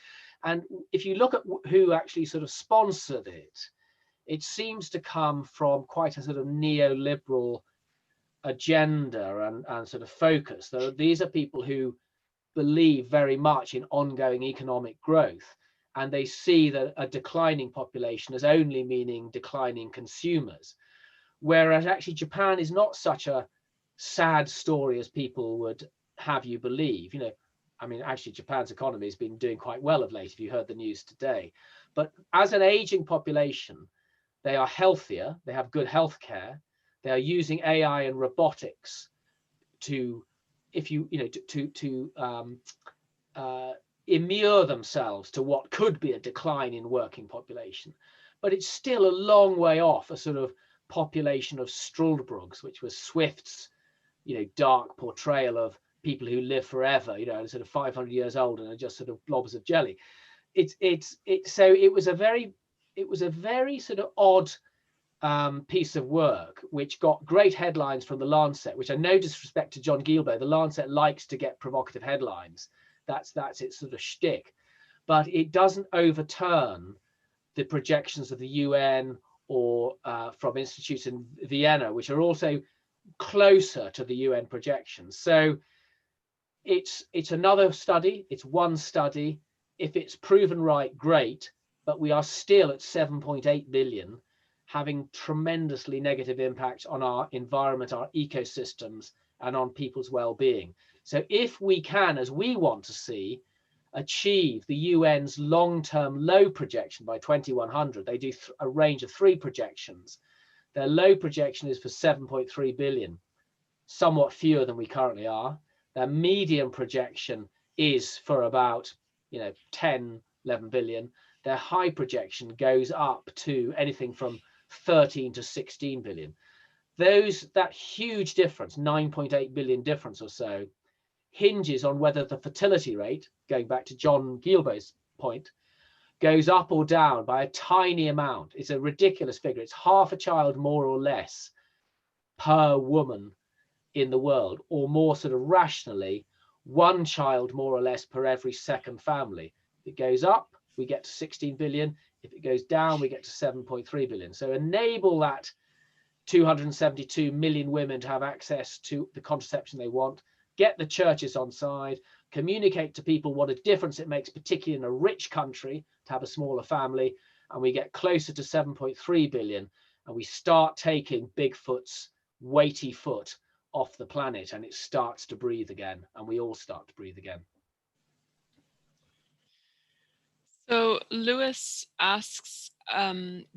And if you look at who actually sort of sponsored it, it seems to come from quite a sort of neoliberal agenda and sort of focus. So these are people who believe very much in ongoing economic growth, and they see that a declining population as only meaning declining consumers. Whereas actually Japan is not such a sad story as people would have you believe. You know, I mean, actually Japan's economy has been doing quite well of late, if you heard the news today. But as an aging population, they are healthier, they have good health care, they are using AI and robotics to, if you know, immure themselves to what could be a decline in working population. But it's still a long way off a sort of population of Struldbrugs, which was Swift's, you know, dark portrayal of people who live forever, you know, sort of 500 years old and are just sort of blobs of jelly. So it was a very sort of odd piece of work, which got great headlines from the Lancet, which, I no disrespect to John Guilbeault, the Lancet likes to get provocative headlines. That's its sort of shtick, but it doesn't overturn the projections of the UN or from institutes in Vienna, which are also closer to the UN projections. So it's another study, it's one study. If it's proven right, great, but we are still at 7.8 billion, having tremendously negative impact on our environment, our ecosystems, and on people's well-being. So if we can, as we want to see, achieve the UN's long-term low projection by 2100, they do a range of 3 projections. Their low projection is for 7.3 billion, somewhat fewer than we currently are. Their medium projection is for about, you know, 10, 11 billion. Their high projection goes up to anything from 13 to 16 billion. That huge difference, 9.8 billion difference or so, hinges on whether the fertility rate, going back to John Guilbeault's point, goes up or down by a tiny amount. It's a ridiculous figure. It's half a child more or less per woman in the world, or more sort of rationally, 1 child more or less per every second family. If it goes up, we get to 16 billion. If it goes down, we get to 7.3 billion. So enable that 272 million women to have access to the contraception they want, get the churches on side, communicate to people what a difference it makes, particularly in a rich country, to have a smaller family, and we get closer to 7.3 billion, and we start taking Bigfoot's weighty foot off the planet, and it starts to breathe again, and we all start to breathe again. So Lewis asks,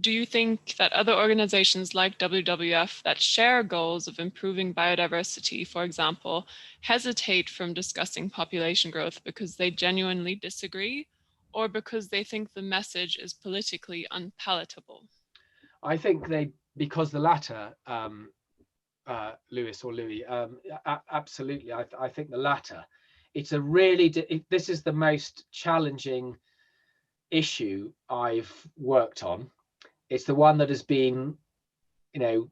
do you think that other organizations like WWF that share goals of improving biodiversity, for example, hesitate from discussing population growth because they genuinely disagree, or because they think the message is politically unpalatable? I think because the latter, Lewis or Louis, absolutely. I think the latter. It's a really, this is the most challenging issue I've worked on. It's the one that has been, you know,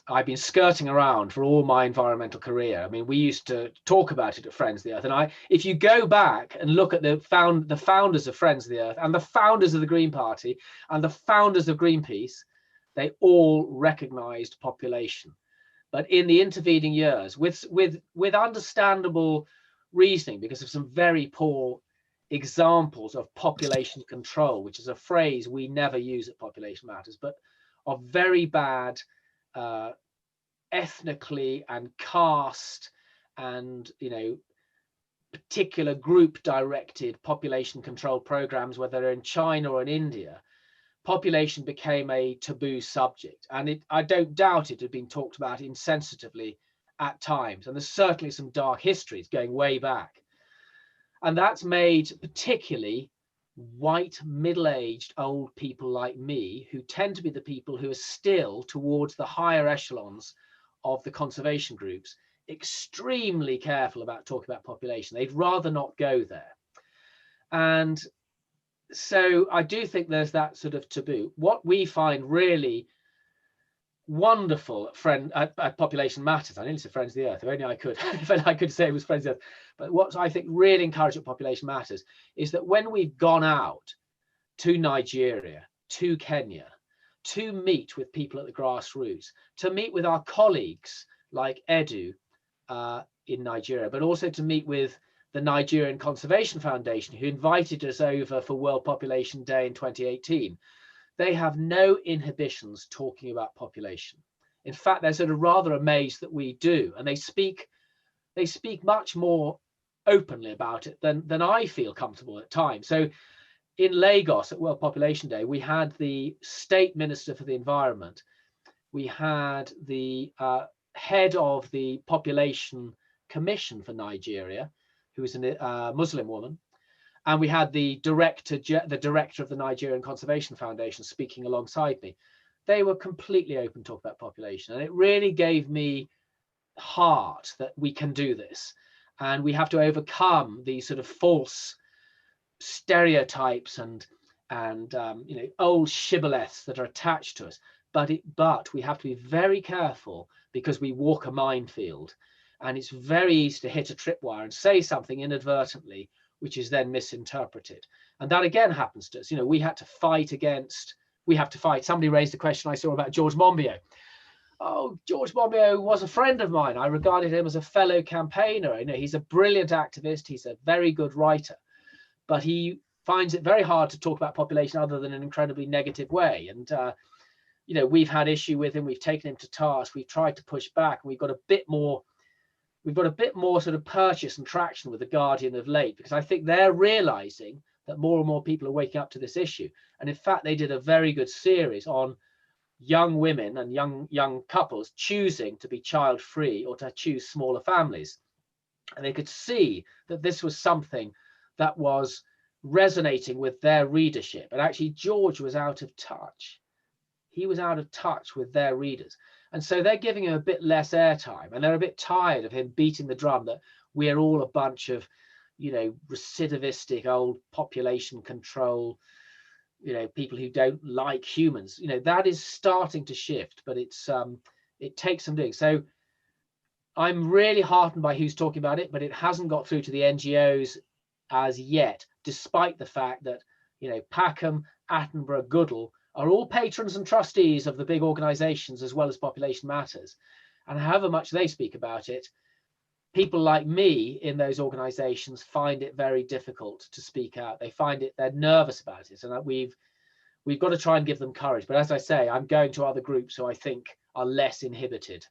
I've been skirting around for all my environmental career. I mean, we used to talk about it at Friends of the Earth, and if you go back and look at the founders of Friends of the Earth and the founders of the Green Party and the founders of Greenpeace, they all recognized population. But in the intervening years, with understandable reasoning, because of some very poor examples of population control, which is a phrase we never use at Population Matters, but of very bad ethnically and caste and particular group directed population control programs, whether they're in China or in India, population became a taboo subject. And I don't doubt it had been talked about insensitively at times. And there's certainly some dark histories going way back. And that's made particularly white, middle-aged, old people like me, who tend to be the people who are still towards the higher echelons of the conservation groups, extremely careful about talking about population. They'd rather not go there. And so I do think there's that sort of taboo. What we find really wonderful at Population Matters, I nearly said Friends of the Earth, if only I could, if only I could say it was Friends of the Earth, but what I think really encouraging at Population Matters is that when we've gone out to Nigeria, to Kenya, to meet with people at the grassroots, to meet with our colleagues like Edu in Nigeria, but also to meet with the Nigerian Conservation Foundation, who invited us over for World Population Day in 2018, they have no inhibitions talking about population. In fact, they're sort of rather amazed that we do, and they speak much more openly about it than I feel comfortable at times. So in Lagos at World Population Day, we had the State Minister for the Environment, we had the head of the Population Commission for Nigeria, who was a Muslim woman, and we had the director of the Nigerian Conservation Foundation speaking alongside me. They were completely open to talk about population, and it really gave me heart that we can do this, and we have to overcome these sort of false stereotypes and old shibboleths that are attached to us. But we have to be very careful, because we walk a minefield, and it's very easy to hit a tripwire and say something inadvertently, which is then misinterpreted. And that again happens to us. We have to fight. Somebody raised a question I saw about George Monbiot. Oh, George Monbiot was a friend of mine. I regarded him as a fellow campaigner. He's a brilliant activist. He's a very good writer, but he finds it very hard to talk about population other than in an incredibly negative way. And we've had issue with him. We've taken him to task. We've tried to push back, and we've got a bit more sort of purchase and traction with the Guardian of late, because I think they're realizing that more and more people are waking up to this issue. And in fact, they did a very good series on young women and young couples choosing to be child free or to choose smaller families. And they could see that this was something that was resonating with their readership. And actually, George was out of touch. He was out of touch with their readers. And so they're giving him a bit less airtime, and they're a bit tired of him beating the drum that we're all a bunch of, recidivistic old population control, people who don't like humans. That is starting to shift, but it takes some doing. So I'm really heartened by who's talking about it, but it hasn't got through to the NGOs as yet, despite the fact that, Packham, Attenborough, Goodall are all patrons and trustees of the big organizations as well as Population Matters. And however much they speak about it, people like me in those organizations find it very difficult to speak out. They're nervous about it. And we've got to try and give them courage. But as I say, I'm going to other groups who I think are less inhibited.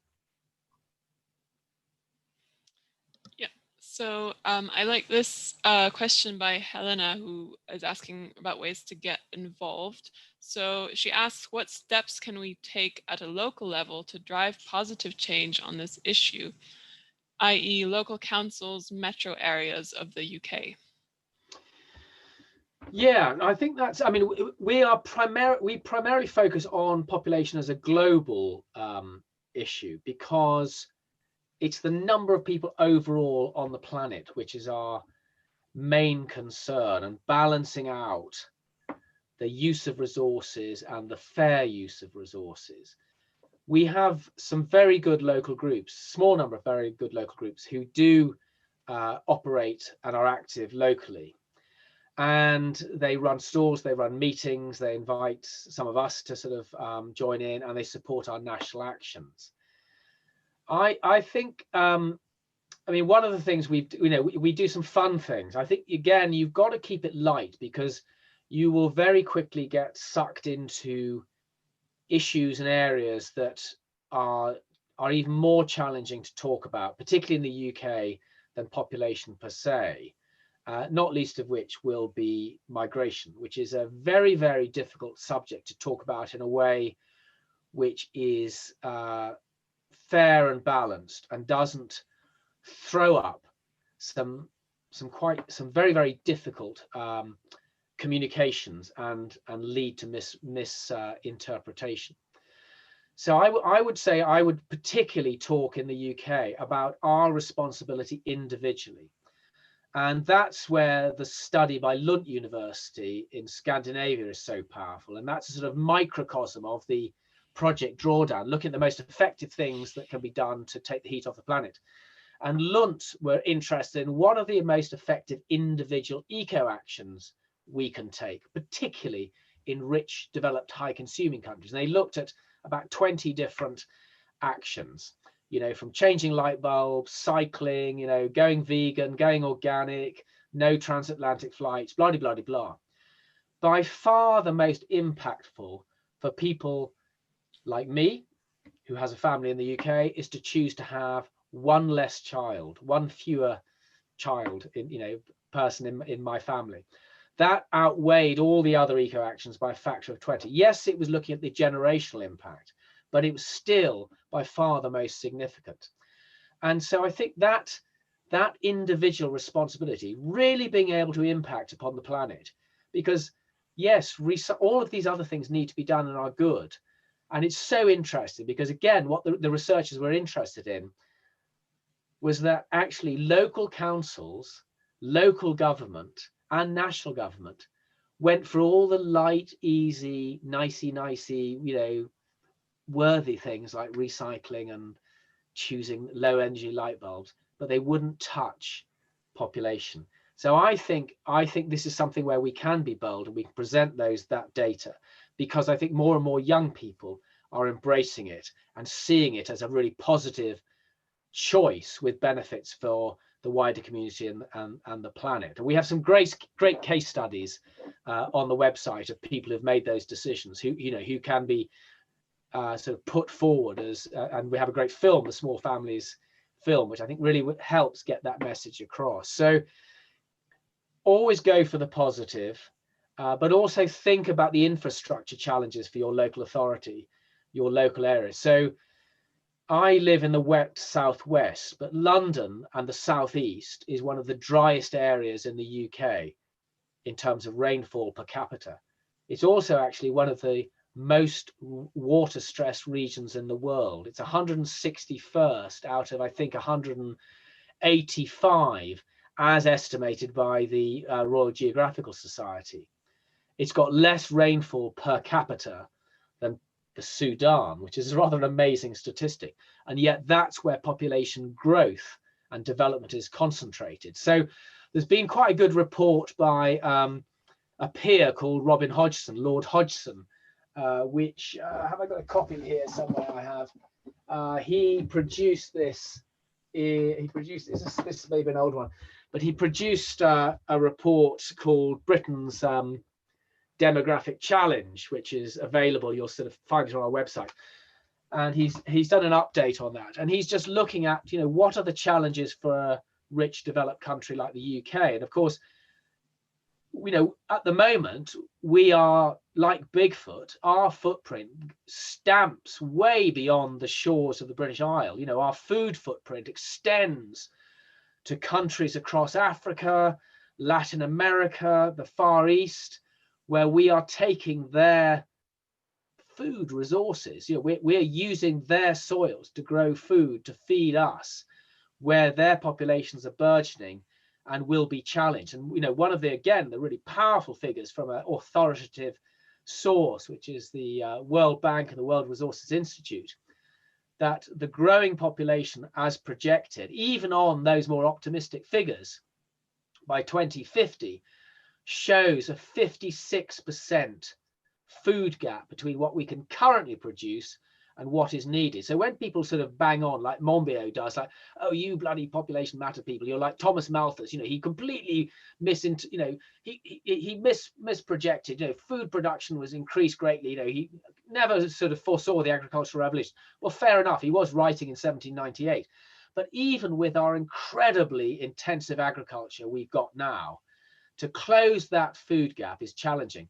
Yeah, so I like this question by Helena, who is asking about ways to get involved. So she asks, what steps can we take at a local level to drive positive change on this issue, i.e. local councils, metro areas of the UK? Yeah, I think we primarily focus on population as a global issue, because it's the number of people overall on the planet which is our main concern, and balancing out the use of resources and the fair use of resources. we have some very good local groups, small number of very good local groups who do operate and are active locally. And they run stalls, they run meetings, they invite some of us to sort of join in, and they support our national actions. I think, I mean, one of the things we do some fun things. I think, again, you've got to keep it light, because you will very quickly get sucked into issues and areas that are even more challenging to talk about, particularly in the UK, than population per se. Not least of which will be migration, which is a very, very difficult subject to talk about in a way which is fair and balanced, and doesn't throw up some very, very difficult communications and lead to misinterpretation. So I would say I would particularly talk in the UK about our responsibility individually. And that's where the study by Lund University in Scandinavia is so powerful. And that's a sort of microcosm of the Project Drawdown, looking at the most effective things that can be done to take the heat off the planet. And Lund were interested in what are the most effective individual eco-actions we can take, particularly in rich, developed, high-consuming countries. And they looked at about 20 different actions. From changing light bulbs, cycling, going vegan, going organic, no transatlantic flights, blah, blah, blah, blah. By far the most impactful for people like me, who has a family in the UK, is to choose to have one less child, one fewer child, person in my family. That outweighed all the other eco actions by a factor of 20. Yes, it was looking at the generational impact, but it was still by far the most significant. And so I think that individual responsibility, really being able to impact upon the planet, because yes, all of these other things need to be done and are good. And it's so interesting because, again, what the researchers were interested in was that actually local councils, local government and national government went for all the light, easy, nicey, worthy things like recycling and choosing low energy light bulbs, but they wouldn't touch population. So I think this is something where we can be bold and we can present that data, because I think more and more young people are embracing it and seeing it as a really positive choice with benefits for the wider community and the planet. And we have some great case studies on the website of people who've made those decisions, who can be sort of put forward as, and we have a great film, the Small Families film, which I think really helps get that message across. So always go for the positive, but also think about the infrastructure challenges for your local authority, your local area. So I live in the wet southwest, but London and the southeast is one of the driest areas in the UK in terms of rainfall per capita. It's also actually one of the most water stressed regions in the world. It's 161st out of, I think, 185 as estimated by the Royal Geographical Society. It's got less rainfall per capita than the Sudan, which is rather an amazing statistic. And yet that's where population growth and development is concentrated. So there's been quite a good report by a peer called Robin Hodgson, Lord Hodgson, which have I got a copy here somewhere? I have. He produced this. This may be an old one, but he produced a report called Britain's Demographic Challenge, which is available. You'll sort of find it on our website. And he's done an update on that, and he's just looking at what are the challenges for a rich developed country like the UK. And of course, at the moment we are like Bigfoot. Our footprint stamps way beyond the shores of the British Isle. Our food footprint extends to countries across Africa, Latin America, the Far East, where we are taking their food resources. We're using their soils to grow food to feed us, where their populations are burgeoning and will be challenged. And one of the really powerful figures from an authoritative source, which is the World Bank and the World Resources Institute, that the growing population as projected, even on those more optimistic figures, by 2050, shows a 56% food gap between what we can currently produce and what is needed. So when people sort of bang on, like Monbiot does, like, oh, you bloody population matter people, you're like Thomas Malthus, he completely he misprojected, food production was increased greatly, he never sort of foresaw the agricultural revolution. Well, fair enough, he was writing in 1798. But even with our incredibly intensive agriculture we've got now, to close that food gap is challenging.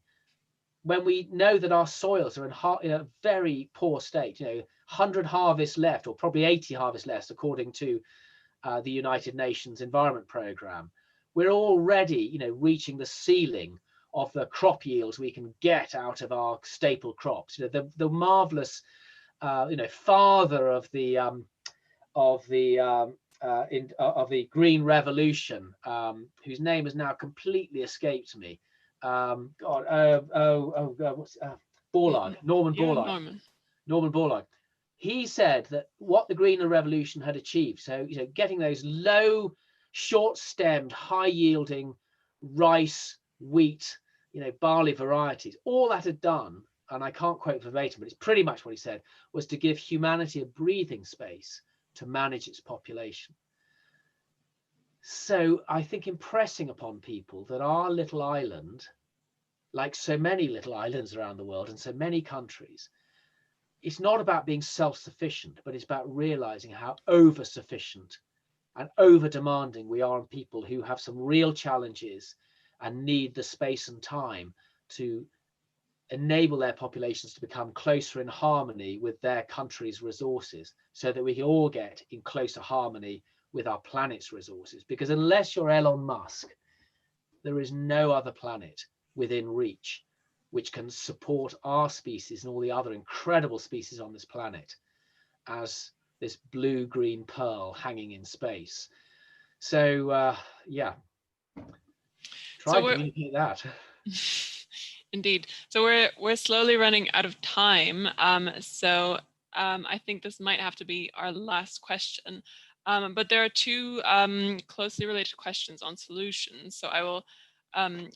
When we know that our soils are in a very poor state, 100 harvests left, or probably 80 harvests left, according to the United Nations Environment Programme, we're already, reaching the ceiling of the crop yields we can get out of our staple crops. The marvelous, father of the Green Revolution, whose name has now completely escaped me. Borlaug, Norman Borlaug. Norman Borlaug. He said that what the Green Revolution had achieved, so getting those low, short-stemmed, high-yielding rice, wheat, barley varieties, all that had done, and I can't quote verbatim, but it's pretty much what he said, was to give humanity a breathing space to manage its population. So I think impressing upon people that our little island, like so many little islands around the world and so many countries, it's not about being self-sufficient, but it's about realizing how over-sufficient and over-demanding we are on people who have some real challenges and need the space and time to enable their populations to become closer in harmony with their country's resources, so that we can all get in closer harmony with our planet's resources. Because unless you're Elon Musk, there is no other planet within reach which can support our species and all the other incredible species on this planet as this blue-green pearl hanging in space. So yeah, try to communicate that. Indeed. So we're slowly running out of time. I think this might have to be our last question. But there are two closely related questions on solutions. So I will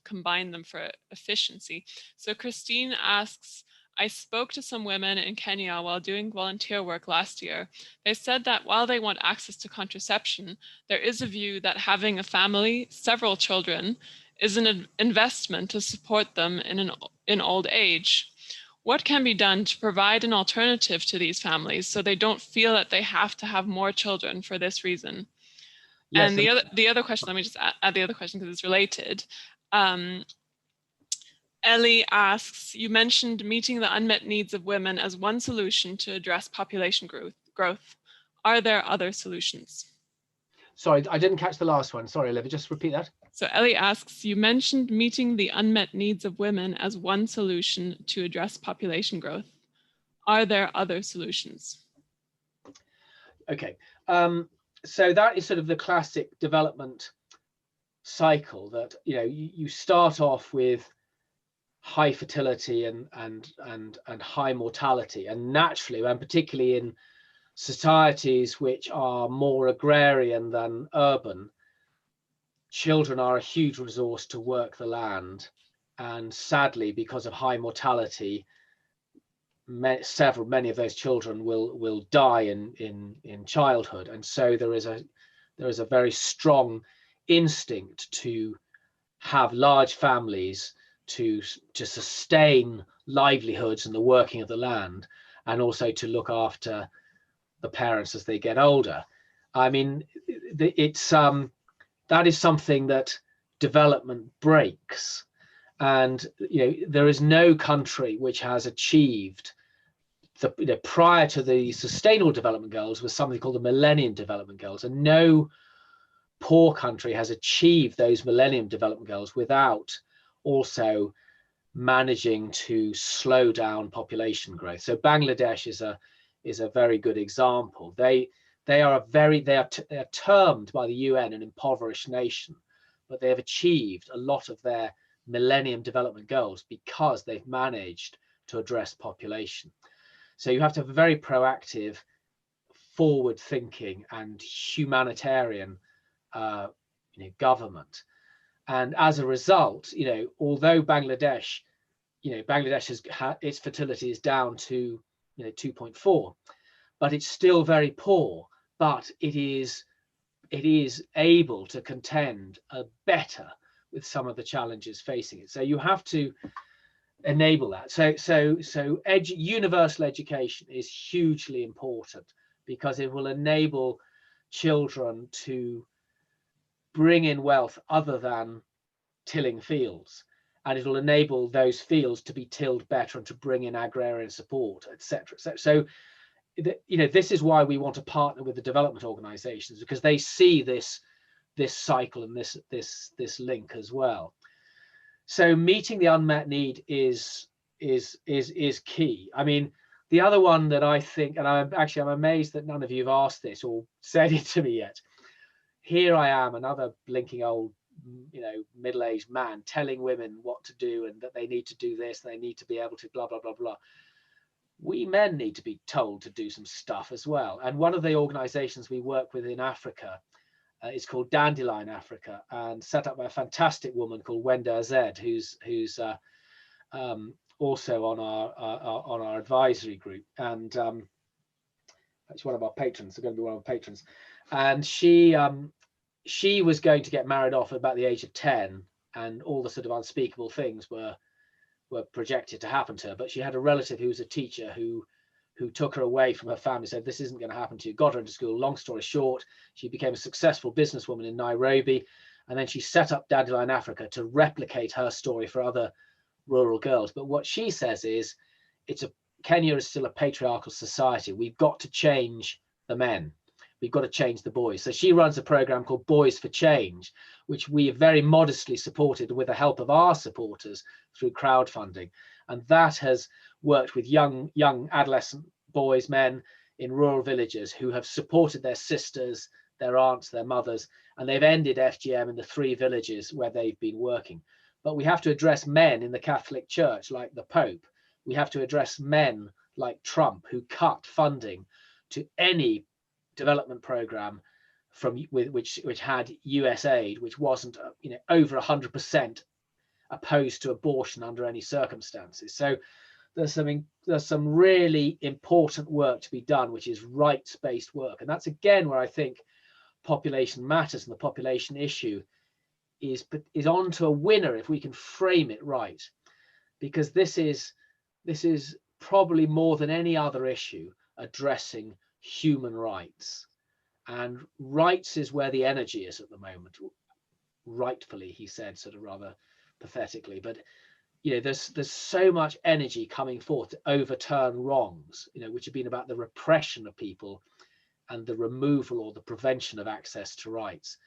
combine them for efficiency. So Christine asks, I spoke to some women in Kenya while doing volunteer work last year. They said that while they want access to contraception, there is a view that having a family, several children, is an investment to support them in old age. What can be done to provide an alternative to these families so they don't feel that they have to have more children for this reason? Yes, and the other question, let me just add the other question because it's related. Ellie asks, you mentioned meeting the unmet needs of women as one solution to address population growth. Are there other solutions? Sorry, I didn't catch the last one. Sorry, Olivia, just repeat that. So Ellie asks, you mentioned meeting the unmet needs of women as one solution to address population growth. Are there other solutions? Okay, so that is sort of the classic development cycle that, you start off with high fertility and high mortality, and naturally, and particularly in societies which are more agrarian than urban, children are a huge resource to work the land, and sadly, because of high mortality, many of those children will die in childhood, and so there is a very strong instinct to have large families to sustain livelihoods and the working of the land, and also to look after the parents as they get older. I mean, that is something that development breaks, and there is no country which has achieved prior to the Sustainable Development Goals was something called the Millennium Development Goals, and no poor country has achieved those Millennium Development Goals without also managing to slow down population growth. So Bangladesh is a very good example. They are termed by the UN an impoverished nation, but they have achieved a lot of their Millennium Development Goals because they've managed to address population. So you have to have a very proactive forward-thinking and humanitarian government. And as a result, although Bangladesh has its fertility is down to 2.4, but it's still very poor. But it is able to contend better with some of the challenges facing it. So you have to enable that. So universal education is hugely important, because it will enable children to bring in wealth other than tilling fields, and it will enable those fields to be tilled better and to bring in agrarian support, etc. So this is why we want to partner with the development organizations, because they see this cycle and this link as well. So meeting the unmet need is key. I mean, the other one that I think, and I'm amazed that none of you have asked this or said it to me yet. Here I am, another blinking old middle-aged man telling women what to do, and that they need to do this, they need to be able to blah blah blah blah. We men need to be told to do some stuff as well. And one of the organizations we work with in Africa is called Dandelion Africa, and set up by a fantastic woman called Wenda Zed, who's also on our advisory group, and that's one of our patrons. They're going to be one of our patrons. And she was going to get married off at about the age of 10, and all the sort of unspeakable things were projected to happen to her. But she had a relative who was a teacher who took her away from her family, said, this isn't going to happen to you, got her into school. Long story short, she became a successful businesswoman in Nairobi, and then she set up Dandelion Africa to replicate her story for other rural girls. But what she says is, Kenya is still a patriarchal society. We've got to change the men. We've got to change the boys. So she runs a program called Boys for Change, which we have very modestly supported with the help of our supporters through crowdfunding. And that has worked with young adolescent boys, men in rural villages who have supported their sisters, their aunts, their mothers, and they've ended FGM in the 3 villages where they've been working. But we have to address men in the Catholic Church, like the Pope. We have to address men like Trump, who cut funding to any development program which had US aid, which wasn't over 100% opposed to abortion under any circumstances. So there's some really important work to be done, which is rights-based work, and that's again where I think population matters, and the population issue is on to a winner if we can frame it right, because this is probably more than any other issue addressing human rights, and rights is where the energy is at the moment. Rightfully, he said, sort of rather pathetically, but there's so much energy coming forth to overturn wrongs, which have been about the repression of people and the removal or the prevention of access to rights.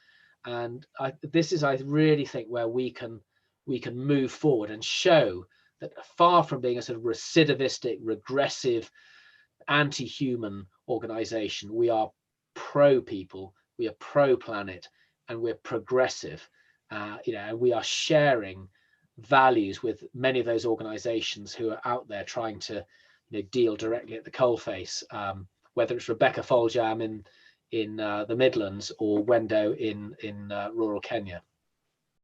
And this is, I really think, where we can move forward and show that, far from being a sort of recidivistic, regressive, anti-human organization, we are pro-people, we are pro-planet, and we're progressive, and we are sharing values with many of those organizations who are out there trying to deal directly at the coalface, whether it's Rebecca Foljam in the Midlands or Wendo in rural Kenya.